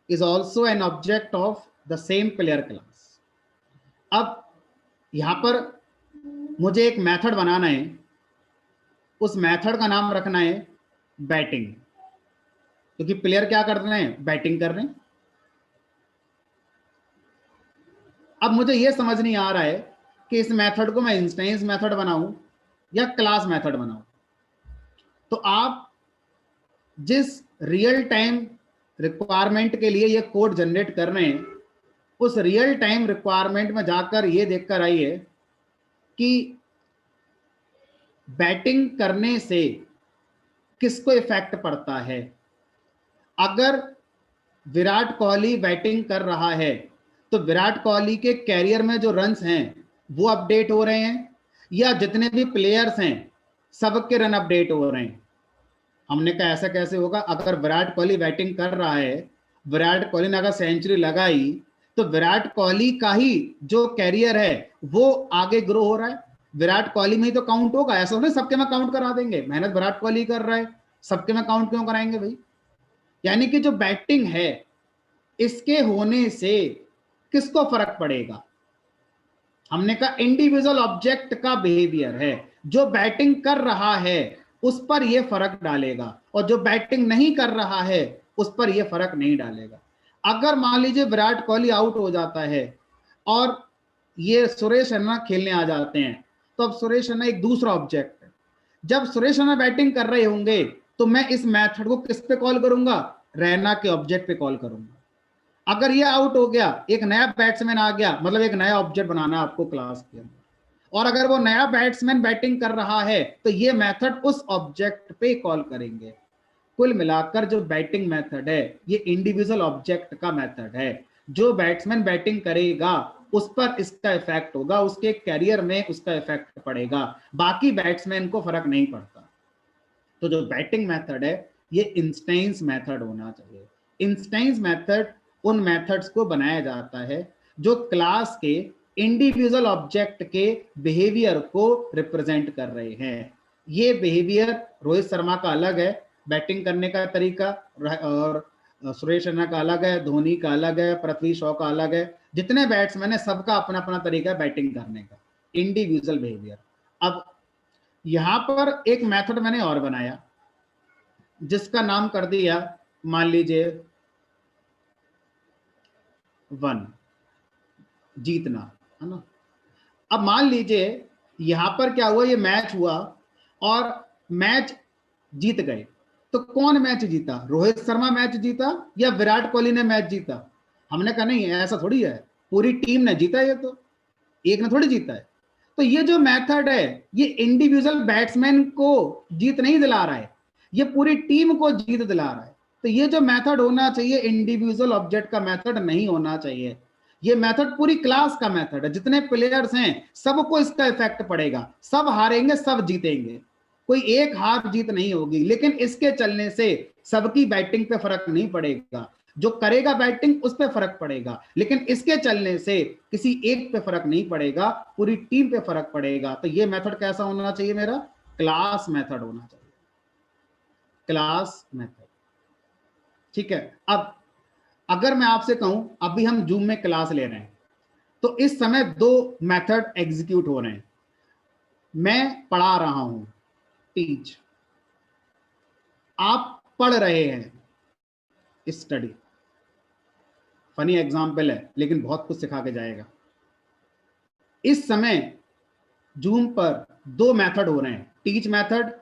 is also an object of the same player class. अब यहां पर मुझे एक मेथड बनाना है, उस मेथड का नाम रखना है बैटिंग, क्योंकि प्लेयर क्या कर रहे हैं? बैटिंग कर रहे हैं। अब मुझे यह समझ नहीं आ रहा है कि इस मेथड को मैं इंस्टेंस मेथड बनाऊं या क्लास मेथड बनाऊं। तो आप जिस रियल टाइम रिक्वायरमेंट के लिए ये कोड जनरेट कर रहे हैं, उस रियल टाइम रिक्वायरमेंट में जाकर ये देखकर आइए कि बैटिंग करने से किसको इफेक्ट पड़ता है। अगर विराट कोहली बैटिंग कर रहा है तो विराट कोहली के कैरियर में जो रन्स हैं वो अपडेट हो रहे हैं, या जितने भी प्लेयर्स हैं सबके रन अपडेट हो रहे हैं। हमने कहा ऐसा कैसे होगा? अगर विराट कोहली बैटिंग कर रहा है, विराट कोहली ने अगर सेंचुरी लगाई, तो विराट कोहली का ही जो कैरियर है वो आगे ग्रो हो रहा है, विराट कोहली में ही तो काउंट होगा। ऐसा नहीं सबके में काउंट करा देंगे, मेहनत विराट कोहली कर रहा है, सबके में काउंट क्यों कराएंगे भाई? यानी कि जो बैटिंग है इसके होने से किसको फर्क पड़ेगा? हमने कहा इंडिविजुअल ऑब्जेक्ट का बिहेवियर है, जो बैटिंग कर रहा है उस पर यह फर्क डालेगा, और जो बैटिंग नहीं कर रहा है उस पर यह फर्क नहीं डालेगा। अगर मान लीजिए विराट कोहली आउट हो जाता है और ये सुरेश रैना खेलने आ जाते हैं, तो अब सुरेश रैना एक दूसरा ऑब्जेक्ट है। जब सुरेश रैना बैटिंग कर रहे होंगे तो मैं इस मेथड को किस पे कॉल करूंगा? रैना के ऑब्जेक्ट पे कॉल करूंगा। अगर ये आउट हो गया, एक नया बैट्समैन आ गया, मतलब एक नया ऑब्जेक्ट बनाना आपको क्लास के अंदर, और अगर वो नया बैट्समैन बैटिंग कर रहा है तो ये मेथड उस ऑब्जेक्ट पे कॉल करेंगे। कुल मिलाकर जो बैटिंग मेथड है ये इंडिविजुअल ऑब्जेक्ट का मेथड है। जो बैट्समैन बैटिंग करेगा उस पर इसका इफेक्ट होगा, उसके कैरियर में उसका इफेक्ट पड़ेगा, बाकी बैट्समैन को फर्क नहीं पड़ता। तो जो बैटिंग मेथड है ये इंस्टेंस मेथड होना चाहिए। इंस्टेंस मेथड उन मेथड्स को बनाया जाता है जो क्लास के इंडिविजुअल ऑब्जेक्ट के बिहेवियर को रिप्रेजेंट कर रहे हैं। ये बिहेवियर रोहित शर्मा का अलग है, बैटिंग करने का तरीका, और सुरेश रैना का अलग है, धोनी का अलग है, पृथ्वी शॉ का अलग है। जितने बैट्समैन है सबका अपना अपना तरीका है बैटिंग करने का, इंडिविजुअल बिहेवियर। अब यहां पर एक मेथड मैंने और बनाया जिसका नाम कर दिया, मान लीजिए 1, जीतना, है ना। अब मान लीजिए यहां पर क्या हुआ, ये मैच हुआ और मैच जीत गए, तो कौन मैच जीता? रोहित शर्मा मैच जीता या विराट कोहली ने मैच जीता? हमने कहा नहीं, ऐसा थोड़ी है, पूरी टीम ने जीता, ये तो एक ने थोड़ी जीता है। तो ये जो मेथड है ये इंडिविजुअल बैट्समैन को जीत नहीं दिला रहा है, ये पूरी टीम को जीत दिला रहा है। तो ये जो मेथड होना चाहिए इंडिविजुअल ऑब्जेक्ट का मेथड नहीं होना चाहिए, ये मेथड पूरी क्लास का मेथड है। जितने प्लेयर्स हैं सबको इसका इफेक्ट पड़ेगा, सब हारेंगे सब जीतेंगे, कोई एक हार जीत नहीं होगी, लेकिन इसके चलने से सबकी बैटिंग पे फर्क नहीं पड़ेगा। जो करेगा बैटिंग उस पे फर्क पड़ेगा, लेकिन इसके चलने से किसी एक पे फर्क नहीं पड़ेगा, पूरी टीम पे फर्क पड़ेगा। तो ये मेथड कैसा होना चाहिए? मेरा क्लास मेथड होना चाहिए, क्लास मेथड। ठीक है। अब अगर मैं आपसे कहूं, अभी हम जूम में क्लास ले रहे हैं, तो इस समय 2 मेथड एग्जीक्यूट हो रहे हैं। मैं पढ़ा रहा हूं, टीच, आप पढ़ रहे हैं, स्टडी। फनी एग्जाम्पल है लेकिन बहुत कुछ सिखा के जाएगा। इस समय जूम पर 2 मेथड हो रहे हैं, टीच मेथड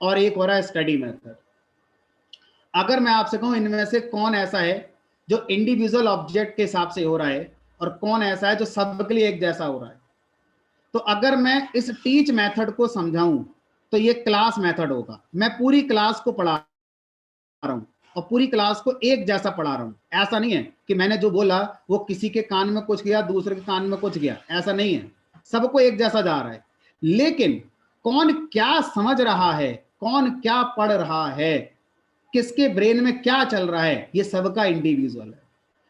और एक हो रहा है स्टडी मेथड। अगर मैं आपसे कहूं इनमें से कौन ऐसा है जो इंडिविजुअल ऑब्जेक्ट के हिसाब से हो रहा है और कौन ऐसा है जो सबके लिए एक जैसा हो रहा है, तो अगर मैं इस टीच मेथड को समझाऊं तो ये क्लास मेथड होगा। मैं पूरी क्लास को पढ़ा रहा हूं और पूरी क्लास को एक जैसा पढ़ा रहा हूं। ऐसा नहीं है कि मैंने जो बोला वो किसी के कान में कुछ गया, दूसरे के कान में कुछ गया, ऐसा नहीं है, सबको एक जैसा जा रहा है। लेकिन कौन क्या समझ रहा है, कौन क्या पढ़ रहा है, किसके ब्रेन में क्या चल रहा है, ये सबका इंडिविजुअल है।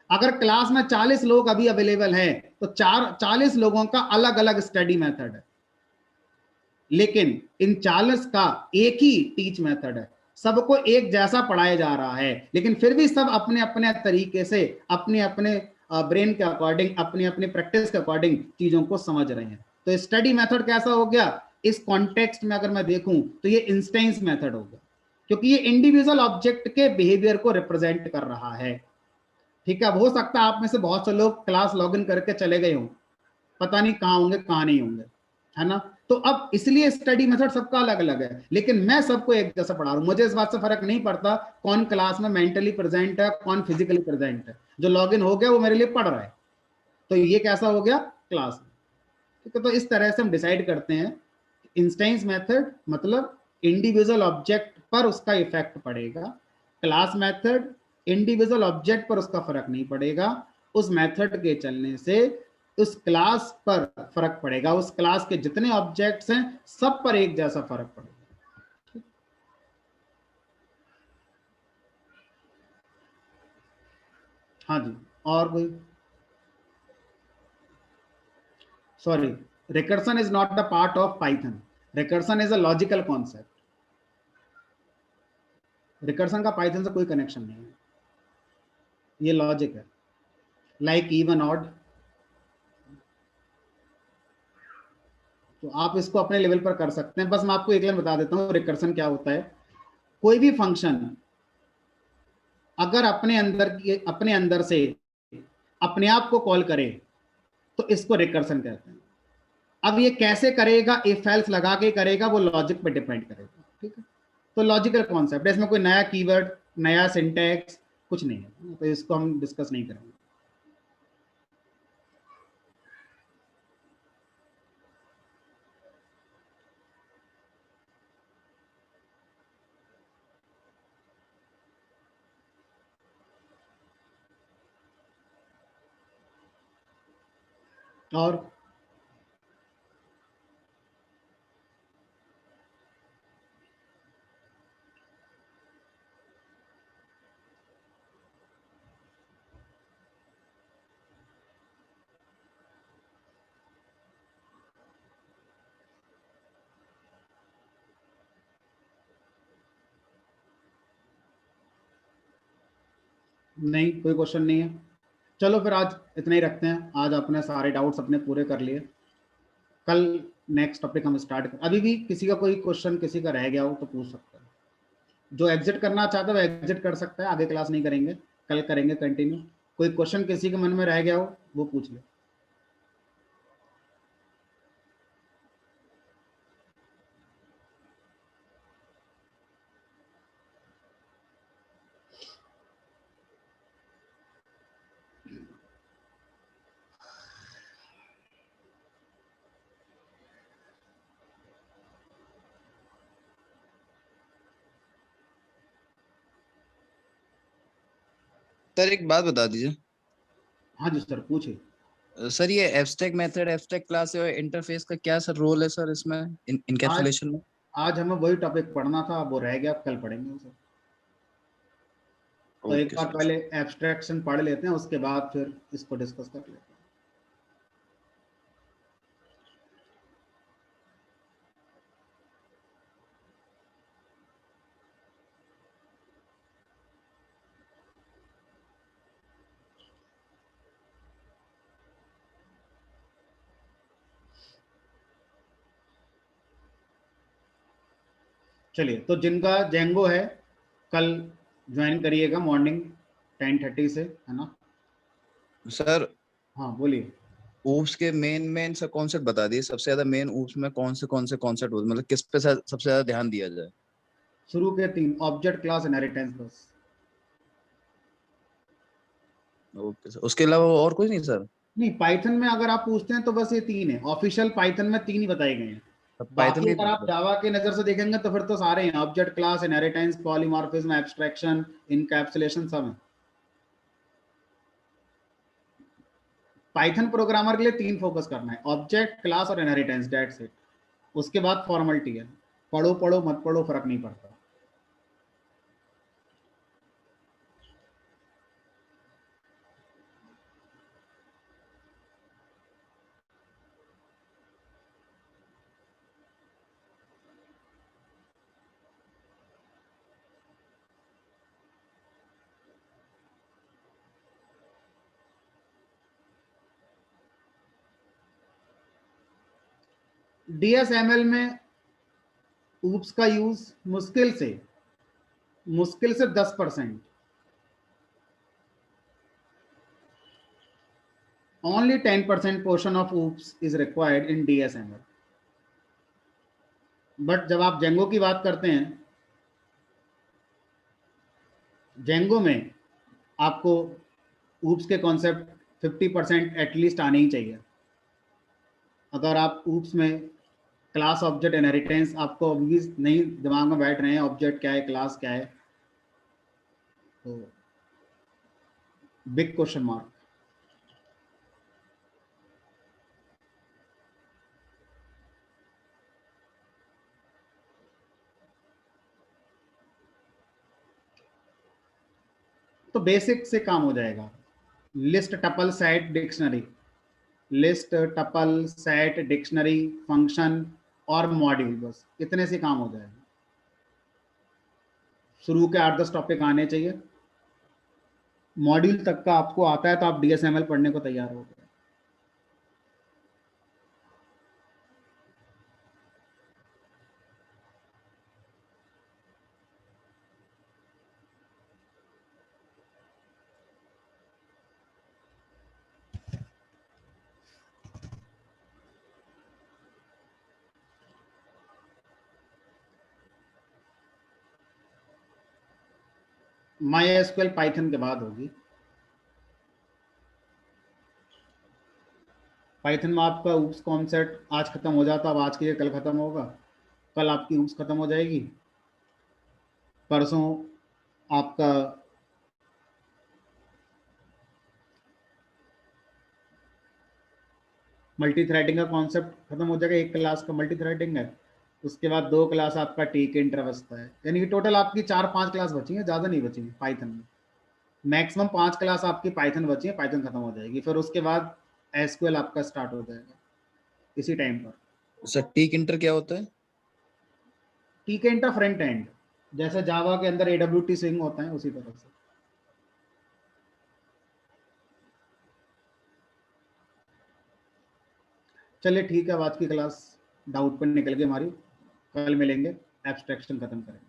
अगर क्लास में 40 लोग अभी अवेलेबल हैं तो 40 लोगों का अलग अलग स्टडी मेथड है, लेकिन इन 40 का एक ही टीच मेथड है। सबको एक जैसा पढ़ाया जा रहा है, लेकिन फिर भी सब अपने अपने तरीके से अपने अपने ब्रेन के अकॉर्डिंग, अपनी अपनी प्रैक्टिस के अकॉर्डिंग चीजों को समझ रहे हैं। तो स्टडी मेथड कैसा हो गया? इस कॉन्टेक्स्ट में अगर मैं देखूं तो ये इंस्टेंस मेथड हो गया, क्योंकि ये इंडिविजुअल ऑब्जेक्ट के बिहेवियर को रिप्रेजेंट कर रहा है। ठीक है। अब हो सकता है आप में से बहुत से लोग क्लास लॉगिन करके चले गए हों, पता नहीं कहाँ होंगे कहाँ नहीं होंगे, है ना। तो अब इसलिए स्टडी मेथड सबका अलग अलग है, लेकिन मैं सबको एक जैसा पढ़ा रहा हूँ। मुझे इस बात से फर्क नहीं पड़ता कौन क्लास में मेंटली प्रेजेंट है, कौन फिजिकली प्रेजेंट है। जो लॉग इन हो गया वो मेरे लिए पढ़ रहा है, तो ये कैसा हो गया, क्लास। ठीक है, तो इस तरह से हम डिसाइड करते हैं इंस्टेंस मेथड मतलब इंडिविजुअल ऑब्जेक्ट पर उसका इफेक्ट पड़ेगा, क्लास मेथड इंडिविजुअल ऑब्जेक्ट पर उसका फर्क नहीं पड़ेगा, उस मेथड के चलने से उस क्लास पर फर्क पड़ेगा, उस क्लास के जितने ऑब्जेक्ट्स हैं सब पर एक जैसा फर्क पड़ेगा। हाँ जी, और कोई? Sorry, recursion is not the part of Python. Recursion is a logical concept. Recursion का Python से कोई कनेक्शन नहीं है, ये लॉजिक है, लाइक इवन ऑड। तो आप इसको अपने लेवल पर कर सकते हैं। बस मैं आपको एक लाइन बता देता हूँ रिकर्सन क्या होता है। कोई भी फंक्शन अगर अपने अंदर से अपने आप को कॉल करे तो इसको रिकर्सन कहते हैं। अब ये कैसे करेगा, इफ एल्स लगा के करेगा, वो लॉजिक पे डिपेंड करेगा। ठीक है, तो लॉजिकल कॉन्सेप्ट है, इसमें कोई नया कीवर्ड, नया सिंटैक्स कुछ नहीं है, तो इसको हम डिस्कस नहीं करेंगे। और नहीं, कोई क्वेश्चन नहीं है। चलो फिर आज इतना ही रखते हैं, आज अपने सारे डाउट्स अपने पूरे कर लिए, कल नेक्स्ट टॉपिक हम स्टार्ट कर। अभी भी किसी का कोई क्वेश्चन किसी का रह गया हो तो पूछ सकता है, जो एग्जिट करना चाहता है वो एग्जिट कर सकता है, आगे क्लास नहीं करेंगे, कल करेंगे कंटिन्यू। कोई क्वेश्चन किसी के मन में रह गया हो वो पूछ ले। सर एक बात बता दीजिए। हाँ जी सर, पूछिए। सर ये एब्स्ट्रैक्ट मेथड, एब्स्ट्रैक्ट क्लास और इंटरफेस का क्या सर रोल है सर इसमें, इनकैप्सुलेशन में? आज हमें वही टॉपिक पढ़ना था, वो रह गया, कल पढ़ेंगे उसे। तो एक बार पहले एब्स्ट्रैक्शन पढ़ लेते हैं, उसके बाद फिर इसको डिस्कस कर लेते हैं। चलिए, तो जिनका जेंगो है कल ज्वाइन करिएगा मॉर्निंग 10:30 से, है ना सर हाँ बोलिए। ऊप्स के मेन से कॉन्सेप्ट बता दिए, सबसे ज्यादा मेन ऊप्स में कौन से कॉन्सेप्ट होते, मतलब किस पे सबसे ज्यादा ध्यान दिया जाए? शुरू के 3, ऑब्जेक्ट, क्लास, इनहेरिटेंस, बस। ओके सर, उसके अलावा और कुछ नहीं सर? नहीं, पाइथन में अगर आप पूछते हैं तो बस ये 3 है, ऑफिशियल पाइथन में 3 ही बताए गए हैं। पाइथन बाकी की अगर आप जावा के नजर से देखेंगे तो फिर तो सारे हैं, object, class, inheritance, polymorphism, abstraction, encapsulation, सब है। पाइथन प्रोग्रामर के लिए 3 फोकस करना है, ऑब्जेक्ट, क्लास और इनहेरिटेंस, दैट्स इट। उसके बाद फॉर्मेलिटी है, पढ़ो पढ़ो मत पढ़ो फर्क नहीं पड़ता। डीएसएमएल में ऊप्स का यूज मुश्किल से 10%। Only 10% portion of OOPS is required in DSML. But जब आप जेंगो की बात करते हैं, जेंगो में आपको ऊप्स के कॉन्सेप्ट 50% एटलीस्ट आने ही चाहिए। अगर आप ऊप्स में क्लास ऑब्जेक्ट इनहेरिटेंस आपको अभी नहीं दिमाग में बैठ रहे हैं, ऑब्जेक्ट क्या है, क्लास क्या है, तो बिग क्वेश्चन मार्क। तो बेसिक से काम हो जाएगा। List, tuple, set, dictionary, list, tuple, set, dictionary, function और मॉड्यूल, बस इतने से काम हो जाएगा। शुरू के 8-10 टॉपिक आने चाहिए, मॉड्यूल तक का आपको आता है तो आप डीएसएमएल पढ़ने को तैयार हो गए। MySQL पाइथन के बाद होगी। पाइथन में आपका ऊप्स कॉन्सेप्ट आज खत्म हो जाता, अब आज के लिए कल खत्म होगा, कल आपकी ऊप्स खत्म हो जाएगी, परसों आपका मल्टी थ्रेडिंग का कॉन्सेप्ट खत्म हो जाएगा। एक क्लास का मल्टी थ्रेडिंग है, उसके बाद 2 क्लास आपका टीक इंटरवस्था है, यानी कि टोटल आपकी 4-5 क्लास बची हैं, ज़्यादा नहीं बची पाइथन में। मैक्सिमम 5 क्लास आपकी पाइथन बची है, पाइथन खत्म हो जाएगी, फिर उसके बाद एसक्यूएल आपका स्टार्ट हो जाएगा इसी टाइम पर। सर टीक इंटर क्या होता है? टीक इंटर फ्रंट एंड, जैसे जावा के अंदर AWT स्विंग होता है उसी तरह से। चलिए ठीक है, अब आज की क्लास डाउट पर निकल गई हमारी, कल मिलेंगे, एब्स्ट्रैक्शन खत्म करेंगे।